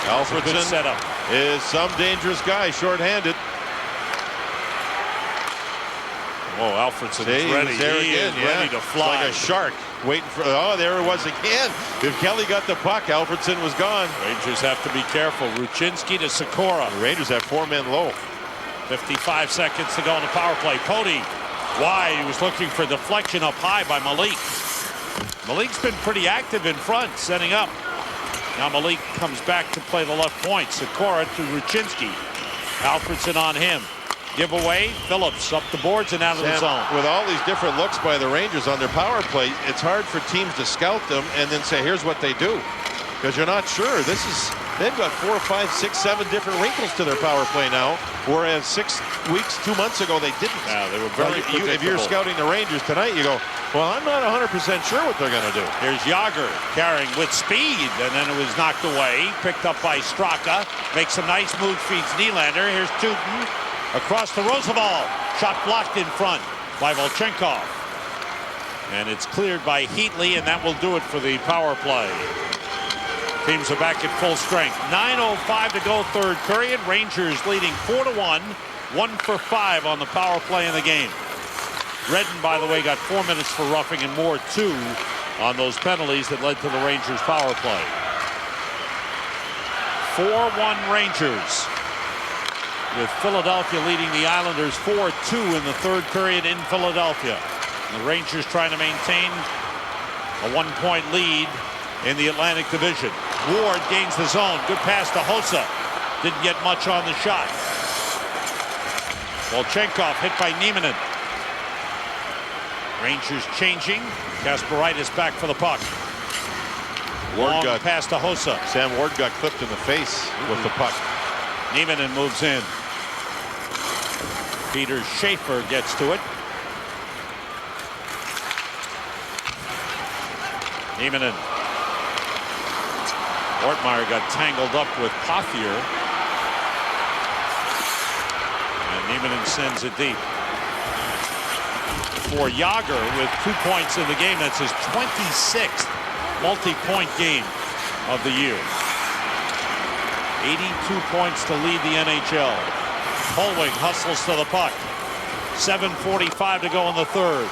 Alfredsson setup. Is some dangerous guy, shorthanded. Oh, Alfredsson is ready. He is ready to fly. Like a shark waiting for. Oh, there it was again. If Kelly got the puck, Alfredsson was gone. Rangers have to be careful. Ruchinski to Sikora. The Rangers have 4 men low. 55 seconds to go in the power play. Poti wide. He was looking for deflection up high by Malik. Malik's been pretty active in front, setting up. Now Malik comes back to play the left point. Sikora to Ruchinski. Alfredsson on him. Giveaway, Phillips up the boards and out of the zone. With all these different looks by the Rangers on their power play, it's hard for teams to scout them and then say, here's what they do. Because you're not sure. They've got 4, 5, 6, 7 different wrinkles to their power play now, whereas 6 weeks, 2 months ago, they didn't. Yeah, they were very predictable. If you're scouting the Rangers tonight, you go, well, I'm not 100% sure what they're going to do. Here's Jagr carrying with speed, and then it was knocked away. Picked up by Straka. Makes some nice move, feeds Nylander. Here's Teuton. Across to Roosevelt. Shot blocked in front by Volchenkov. And it's cleared by Heatley, and that will do it for the power play. Teams are back at full strength. 9:05 to go, third period. Rangers leading 4-1. 1 for 5 on the power play in the game. Redden, by the way, got 4 minutes for roughing and Moore 2 on those penalties that led to the Rangers power play. 4-1 Rangers, with Philadelphia leading the Islanders 4-2 in the third period in Philadelphia. The Rangers trying to maintain a 1-point lead in the Atlantic Division. Ward gains the zone. Good pass to Hossa. Didn't get much on the shot. Volchenkov hit by Nieminen. Rangers changing. Kasparaitis back for the puck. Long pass to Hossa. Sam Ward got clipped in the face with the puck. Nieminen moves in. Peter Schaefer gets to it. Nieminen. Ortmeyer got tangled up with Pothier. And Nieminen sends it deep. For Jágr with 2 points in the game. That's his 26th multi-point game of the year. 82 points to lead the NHL. Holwing hustles to the puck. 7:45 to go in the third.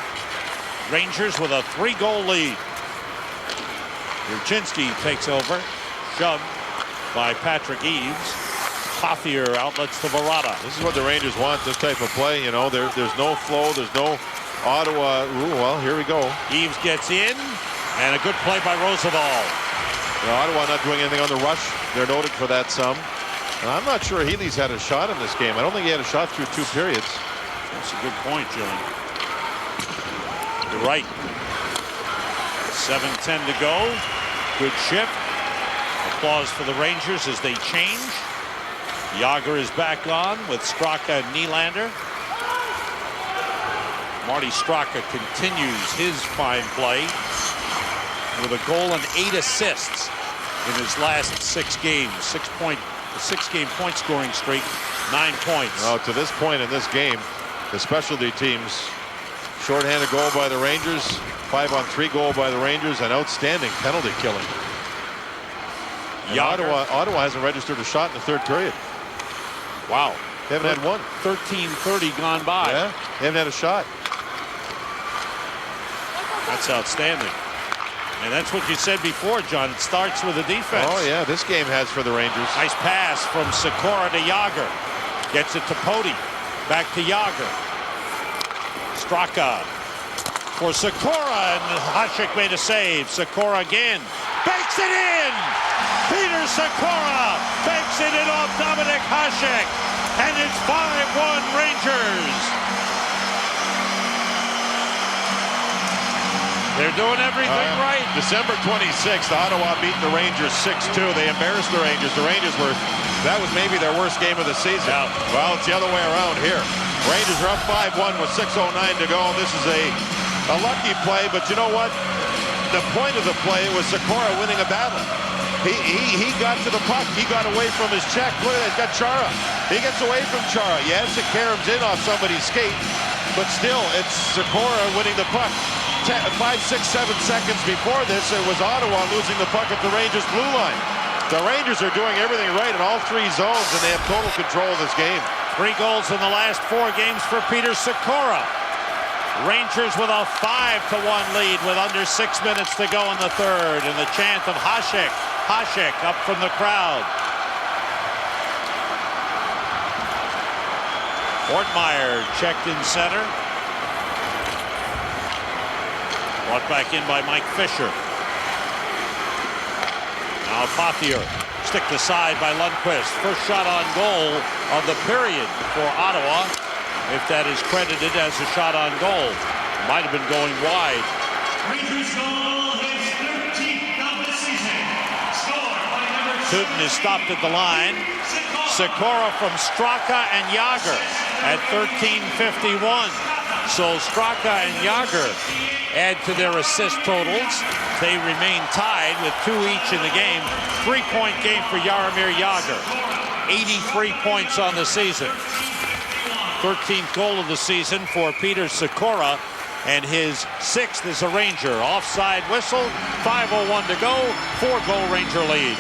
Rangers with a 3-goal lead. Rucinski takes over. Shoved by Patrick Eaves. Pothier outlets to Barada. This is what the Rangers want, this type of play. You know, there's no flow, there's no Ottawa. Ooh, well, here we go. Eaves gets in, and a good play by Roosevelt. You know, Ottawa not doing anything on the rush. They're noted for that some. And I'm not sure Healy's had a shot in this game. I don't think he had a shot through 2 periods. That's a good point, John. You're right. 7:10 to go. Good shift. Applause for the Rangers as they change. Jágr is back on with Straka and Nylander. Marty Straka continues his fine play with a goal and 8 assists in his last 6 games. 6-game point scoring streak, 9 points. Well, to this point in this game, the specialty teams, shorthanded goal by the Rangers, 5-on-3 goal by the Rangers, and outstanding penalty killing. Ottawa hasn't registered a shot in the third period. Wow. They haven't had one. 13:30 gone by. Yeah, they haven't had a shot. That's outstanding. And that's what you said before, John. It starts with the defense. Oh, yeah, this game has for the Rangers. Nice pass from Sikora to Jágr. Gets it to Poti. Back to Jágr. Straka for Sikora, and Hasek made a save. Sikora again. Banks it in! Peter Sikora banks it in off Dominic Hasek. And it's 5-1 Rangers. They're doing everything right. December 26th, Ottawa beat the Rangers 6-2. They embarrassed the Rangers. The Rangers that was maybe their worst game of the season. Yeah. Well, it's the other way around here. Rangers are up 5-1 with 6:09 to go. This is a lucky play, but you know what? The point of the play was Sikora winning a battle. He got to the puck. He got away from his check. Look at that. He's got Chara. He gets away from Chara. Yes, it caroms in off somebody's skate, but still, it's Sikora winning the puck. 5, 6, 7 seconds before this, it was Ottawa losing the puck at the Rangers' blue line. The Rangers are doing everything right in all 3 zones, and they have total control of this game. 3 goals in the last 4 games for Peter Sikora. Rangers with a 5-1 lead with under 6 minutes to go in the third, and the chant of Hasek. Hasek up from the crowd. Ortmeyer checked in center. Brought back in by Mike Fisher. Now Pothier. Stick to side by Lundqvist. First shot on goal of the period for Ottawa, if that is credited as a shot on goal. Might have been going wide. Rangers goal, his 13th of the season. Scored by number 2. Tootin is stopped at the line. Sikora from Straka and Jágr at 13:51. So Straka and Jágr add to their assist totals. They remain tied with 2 each in the game. 3-point game for Jaromir Jágr. 83 points on the season. 13th goal of the season for Peter Sikora, and his 6th as a Ranger. Offside whistle, 5:01 to go, 4-goal Ranger lead.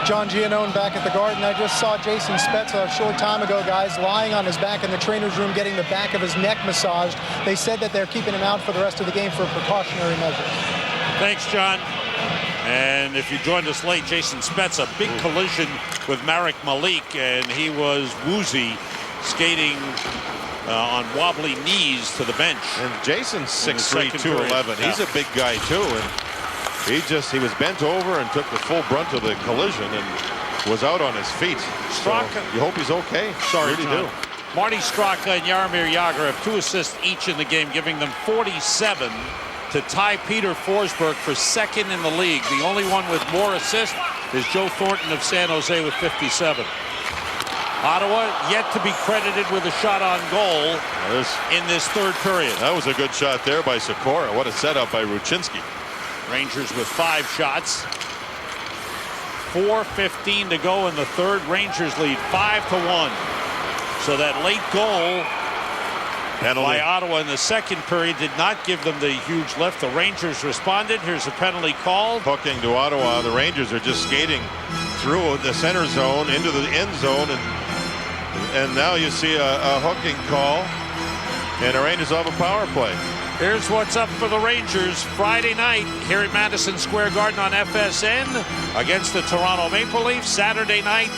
John Giannone back at the Garden. I just saw Jason Spezza a short time ago, guys, lying on his back in the trainer's room getting the back of his neck massaged. They said that they're keeping him out for the rest of the game for precautionary measures. Thanks, John. And if you joined us late, Jason Spetz, a big collision with Marek Malik, and he was woozy, skating on wobbly knees to the bench. And Jason's 6'3", 211. He's a big guy too, and he was bent over and took the full brunt of the collision and was out on his feet. Straka, so you hope he's okay. Sorry, really John. do. Marty Straka and Jaromir Jagr have 2 assists each in the game, giving them 47 to tie Peter Forsberg for second in the league. The only one with more assists is Joe Thornton of San Jose with 57. Ottawa yet to be credited with a shot on goal in this third period. That was a good shot there by Sikora. What a setup by Ruchinski. Rangers with 5 shots. 4:15 to go in the third. Rangers lead 5-1. So that late goal by Ottawa in the second period did not give them the huge lift. The Rangers responded. Here's a penalty called. Hooking to Ottawa. The Rangers are just skating through the center zone into the end zone, and now you see a hooking call, and the Rangers have a power play. Here's what's up for the Rangers Friday night here at Madison Square Garden on FSN against the Toronto Maple Leafs. Saturday night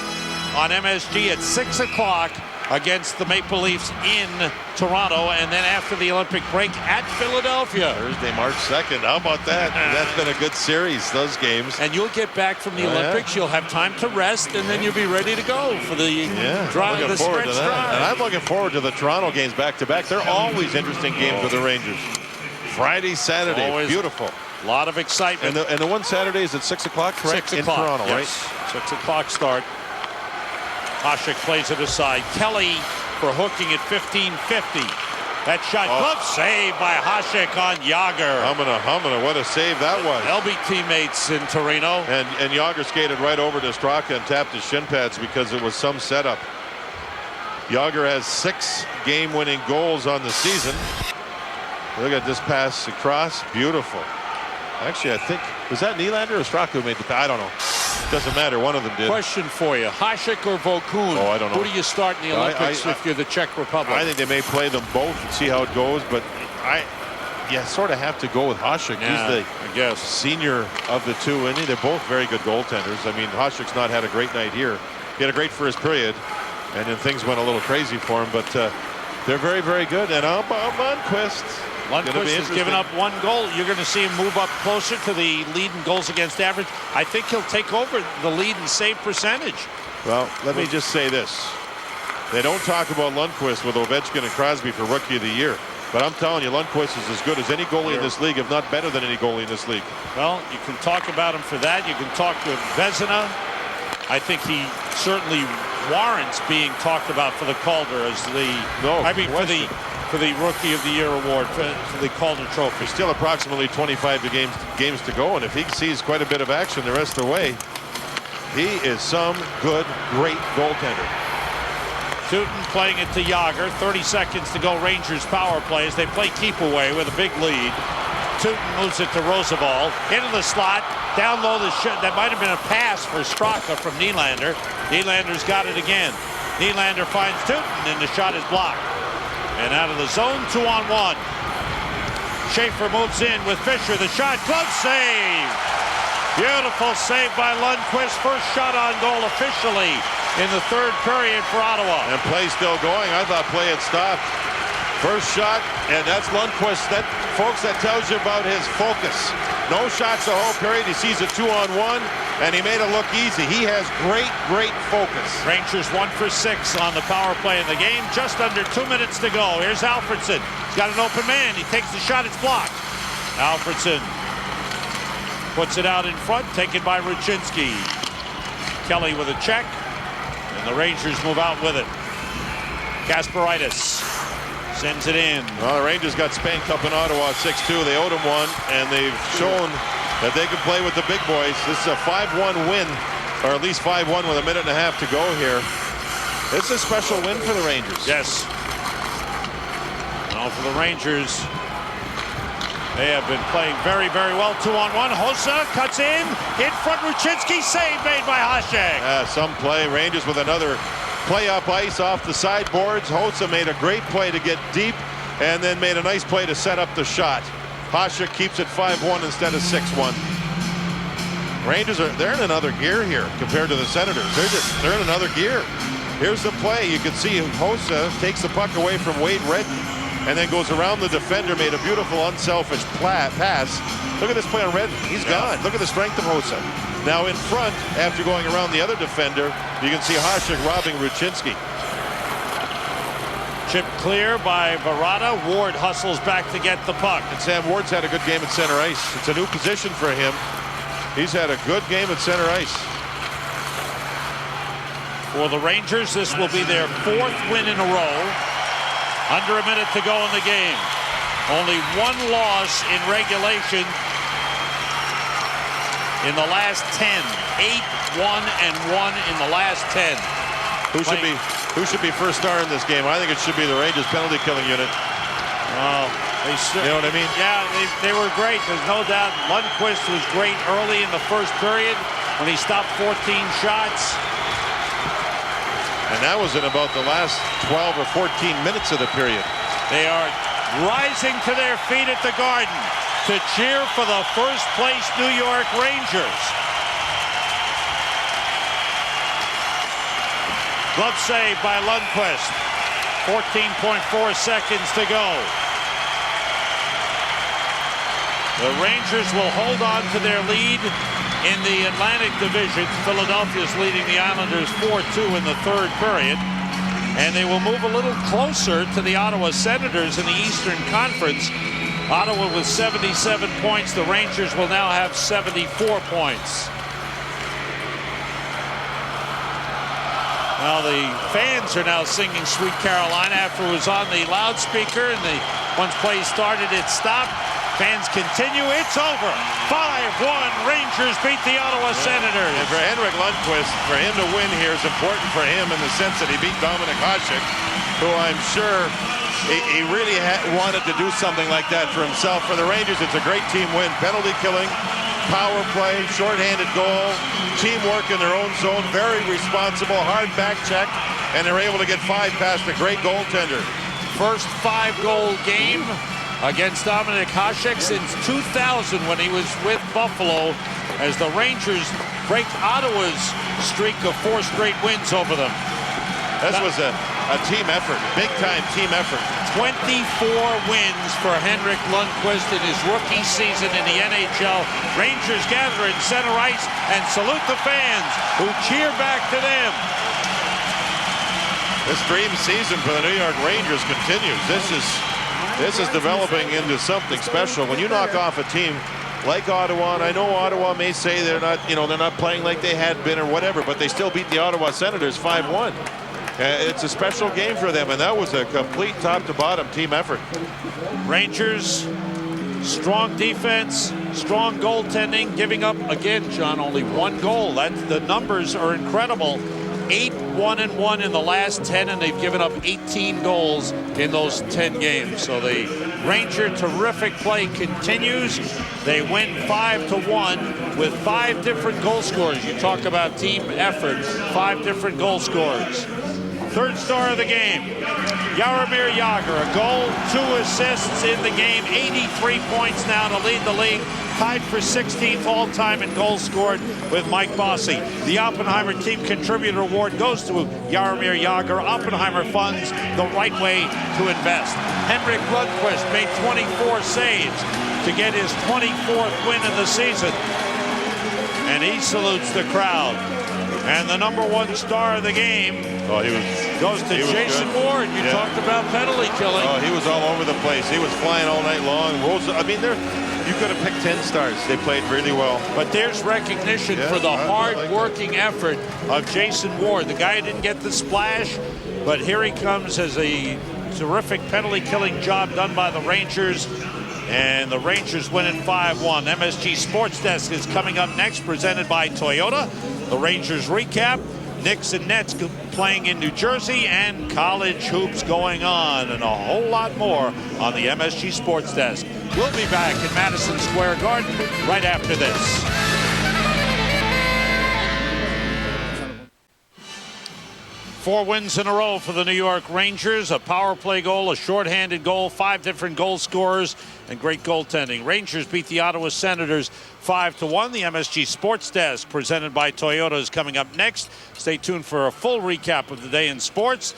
on MSG at 6 o'clock against the Maple Leafs in Toronto, and then after the Olympic break at Philadelphia. Thursday, March 2nd. How about that? That's been a good series, those games. And you'll get back from the Olympics. You'll have time to rest, and then you'll be ready to go for the drive. Looking forward to that. And I'm looking forward to the Toronto games back-to-back. They're always interesting games with the Rangers. Friday, Saturday, always beautiful. A lot of excitement. And the one Saturday is at 6 o'clock, correct? 6 o'clock, in Toronto, yes. right? 6 o'clock start. Hasek plays it aside. Kelly for hooking at 15:50. That shot, glove save by Hasek on Jagr. Humana, what a save that was. They'll be teammates in Torino. And Jagr skated right over to Straka and tapped his shin pads because it was some setup. Jagr has 6 game-winning goals on the season. Look at this pass across, beautiful. Actually, I think, was that Nylander or Straka who made the pass? I don't know. Doesn't matter, one of them did. Question for you, Hasek or Vokun? Oh, I don't know. Who do you start in the Olympics if you're the Czech Republic? I think they may play them both and see how it goes, but you sort of have to go with Hasek. Yeah, He's the senior of the two, and they're both very good goaltenders. I mean, Hasek's not had a great night here. He had a great first period, and then things went a little crazy for him, but they're very, very good. And Lundqvist has given up 1 goal. You're going to see him move up closer to the lead in goals against average. I think he'll take over the lead in save percentage. Well, let me just say this. They don't talk about Lundqvist with Ovechkin and Crosby for Rookie of the Year. But I'm telling you, Lundqvist is as good as any goalie in this league, if not better than any goalie in this league. Well, you can talk about him for that. You can talk with Vezina. I think he certainly warrants being talked about for the Calder as for the Rookie of the Year award for the Calder Trophy. There's still approximately 25 games to go, and if he sees quite a bit of action the rest of the way, he is some great goaltender. Teuton playing it to Jagr. 30 seconds to go. Rangers power play as they play keep away with a big lead. Teuton moves it to Roosevelt into the slot. Down low, that might have been a pass for Straka from Nylander. Nylander's got it again. Nylander finds Teuton, and the shot is blocked. And out of the zone, 2-on-1. Schaefer moves in with Fisher. The shot, glove save. Beautiful save by Lundqvist. First shot on goal officially in the third period for Ottawa. And play still going. I thought play had stopped. First shot, and that's Lundqvist. Folks, that tells you about his focus. No shots the whole period. He sees a 2-on-1, and he made it look easy. He has great focus. Rangers 1 for 6 on the power play in the game. Just under 2 minutes to go. Here's Alfredsson. He's got an open man. He takes the shot. It's blocked. Alfredsson puts it out in front, taken by Ruchinski. Kelly with a check, and the Rangers move out with it. Kasparaitis sends it in. Well, the Rangers got spanked up in Ottawa 6-2. They owed them one, and they've shown that they can play with the big boys. This is a 5-1 win, or at least 5-1 with a minute and a half to go here. It's a special win for the Rangers. Yes. Now for the Rangers, they have been playing very, very well. 2-on-1. Hossa cuts in front. Ruchinski, save made by Hasek. Some play. Rangers with another play up ice off the sideboards. Hossa made a great play to get deep, and then made a nice play to set up the shot. Hasek keeps it 5-1 instead of 6-1. Rangers they're in another gear here compared to the Senators. They're in another gear. Here's the play. You can see Hossa takes the puck away from Wade Redden and then goes around the defender, made a beautiful unselfish pass. Look at this play on Redden. He's gone. Look at the strength of Hossa. Now in front, after going around the other defender, you can see Hasek robbing Ruchinski. Chip clear by Barada. Ward hustles back to get the puck. And Sam Ward's had a good game at center ice. It's a new position for him. He's had a good game at center ice. For the Rangers, this will be their 4th win in a row. Under a minute to go in the game. Only one loss in regulation in the last 10. 8-1-1 in the last 10. Who should be first star in this game? I think it should be the Rangers penalty killing unit. Well, you know what I mean? Yeah, they were great. There's no doubt. Lundqvist was great early in the first period when he stopped 14 shots. And that was in about the last 12 or 14 minutes of the period. They are rising to their feet at the Garden to cheer for the first place New York Rangers. Glove save by Lundqvist. 14.4 seconds to go. The Rangers will hold on to their lead in the Atlantic Division. Philadelphia's leading the Islanders 4-2 in the 3rd period. And they will move a little closer to the Ottawa Senators in the Eastern Conference. Ottawa with 77 points. The Rangers will now have 74 points. Well, the fans are now singing Sweet Carolina after it was on the loudspeaker, and once play started, it stopped. Fans continue. It's over. 5-1. Rangers beat the Ottawa Senators. And for Henrik Lundqvist, for him to win here is important for him in the sense that he beat Dominik Hasek, who I'm sure he really wanted to do something like that for himself. For the Rangers, it's a great team win. Penalty killing, power play, shorthanded goal, teamwork in their own zone, very responsible, hard back check, and they're able to get 5 past a great goaltender. First 5-goal game against Dominik Hasek since 2000 when he was with Buffalo, as the Rangers break Ottawa's streak of 4 straight wins over them. This was a team effort, big-time team effort. 24 wins for Henrik Lundqvist in his rookie season in the NHL. Rangers gather in center ice and salute the fans who cheer back to them. This dream season for the New York Rangers continues. This is developing into something special. When you knock off a team like Ottawa, and I know Ottawa may say they're not playing like they had been or whatever, but they still beat the Ottawa Senators 5-1. It's a special game for them, and that was a complete top-to-bottom team effort. Rangers, strong defense, strong goaltending, giving up, again, John, only 1 goal. The numbers are incredible. 8-1-1 in the last 10, and they've given up 18 goals in those 10 games. So the Ranger terrific play continues. They win 5-1 with 5 different goal scorers. You talk about team effort, 5 different goal scorers. 3rd star of the game, Jaromir Jagr, a goal, 2 assists in the game, 83 points now to lead the league, tied for 16th all-time in goals scored with Mike Bossy. The Oppenheimer Team Contributor Award goes to Jaromir Jagr. Oppenheimer funds the right way to invest. Henrik Lundqvist made 24 saves to get his 24th win in the season. And he salutes the crowd. And the #1 star of the game goes to Jason Ward. You talked about penalty killing. Oh, he was all over the place. He was flying all night long. I mean, you could have picked 10 stars. They played really well. But there's recognition for the hard-working effort of Jason Ward. The guy didn't get the splash, but here he comes as a terrific penalty-killing job done by the Rangers. And the Rangers win at 5-1. MSG Sports Desk is coming up next, presented by Toyota. The Rangers recap, Knicks and Nets playing in New Jersey, and college hoops going on, and a whole lot more on the MSG Sports Desk. We'll be back in Madison Square Garden right after this. 4 wins in a row for the New York Rangers. A power play goal, a shorthanded goal, 5 different goal scorers, and great goaltending. Rangers beat the Ottawa Senators 5-1. The MSG Sports Desk, presented by Toyota, is coming up next. Stay tuned for a full recap of the day in sports.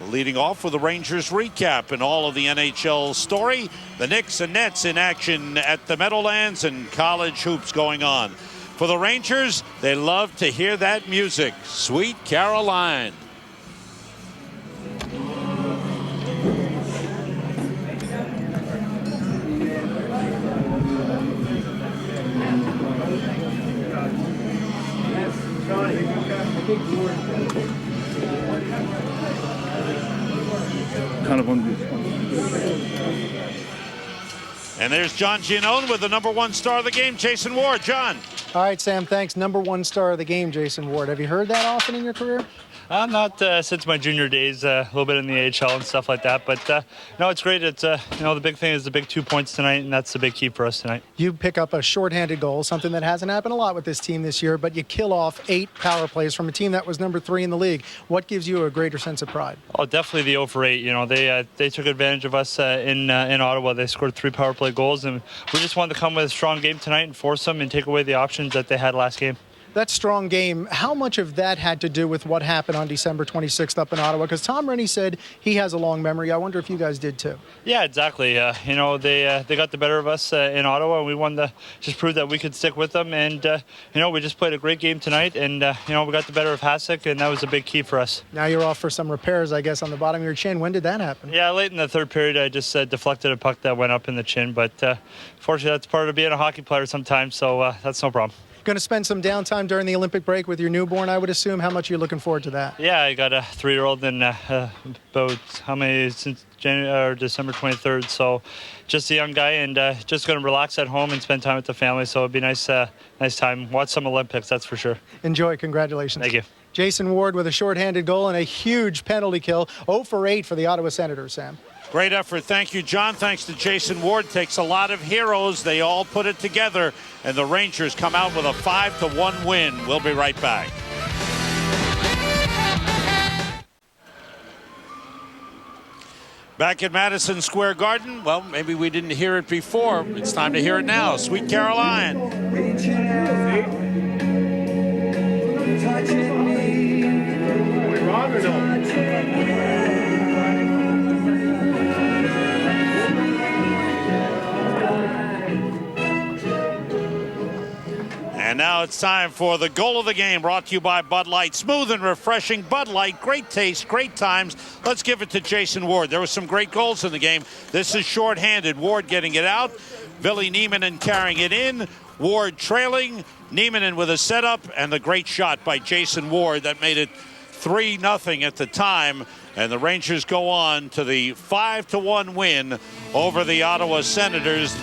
Leading off with the Rangers recap and all of the NHL story. The Knicks and Nets in action at the Meadowlands, and college hoops going on. For the Rangers, they love to hear that music. Sweet Caroline. And there's John Giannone with the #1 star of the game, Jason Ward. John. All right, Sam, thanks. #1 star of the game, Jason Ward. Have you heard that often in your career? Not since my junior days, a little bit in the AHL and stuff like that. But no, it's great. It's the big thing is the big 2 points tonight, and that's the big key for us tonight. You pick up a shorthanded goal, something that hasn't happened a lot with this team this year, but you kill off 8 power plays from a team that was #3 in the league. What gives you a greater sense of pride? Oh, definitely the 0 for 8. You know, they took advantage of us in Ottawa. They scored 3 power play goals, and we just wanted to come with a strong game tonight and force them and take away the options that they had last game. That strong game, how much of that had to do with what happened on December 26th up in Ottawa? Because Tom Rennie said he has a long memory. I wonder if you guys did too. Yeah, exactly. They got the better of us in Ottawa, and we wanted to just prove that we could stick with them. And, we just played a great game tonight, and, we got the better of Hasek, and that was a big key for us. Now you're off for some repairs, I guess, on the bottom of your chin. When did that happen? Yeah, late in the third period, I just deflected a puck that went up in the chin. But fortunately, that's part of being a hockey player sometimes, so that's no problem. Going to spend some downtime during the Olympic break with your newborn, I would assume. How much are you looking forward to that? Yeah, I got a 3-year-old and about since January or December 23rd. So just a young guy, and just going to relax at home and spend time with the family. So it'd be nice time. Watch some Olympics, that's for sure. Enjoy. Congratulations. Thank you. Jason Ward with a shorthanded goal and a huge penalty kill. 0 for 8 for the Ottawa Senators, Sam. Great effort. Thank you, John. Thanks to Jason Ward. Takes a lot of heroes. They all put it together, and the Rangers come out with a 5-1 win. We'll be right back. Back at Madison Square Garden. Well, maybe we didn't hear it before. It's time to hear it now. Sweet Caroline. We're on or no? And now it's time for the goal of the game, brought to you by Bud Light. Smooth and refreshing Bud Light. Great taste, great times. Let's give it to Jason Ward. There were some great goals in the game. This is shorthanded. Ward getting it out. Billy Niemanen carrying it in. Ward trailing. Niemanen with a setup, and the great shot by Jason Ward that made it 3-0 at the time. And the Rangers go on to the 5-1 win over the Ottawa Senators.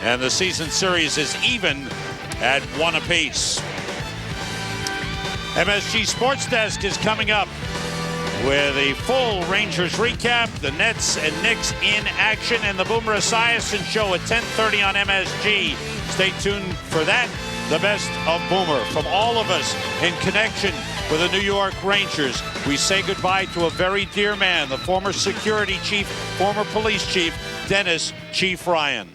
And the season series is even at 1 apiece. MSG Sports Desk is coming up with a full Rangers recap. The Nets and Knicks in action, and the Boomer Esiason show at 10:30 on MSG. Stay tuned for that. The best of Boomer. From all of us in connection with the New York Rangers, we say goodbye to a very dear man, the former security chief, former police chief, Dennis Chief Ryan.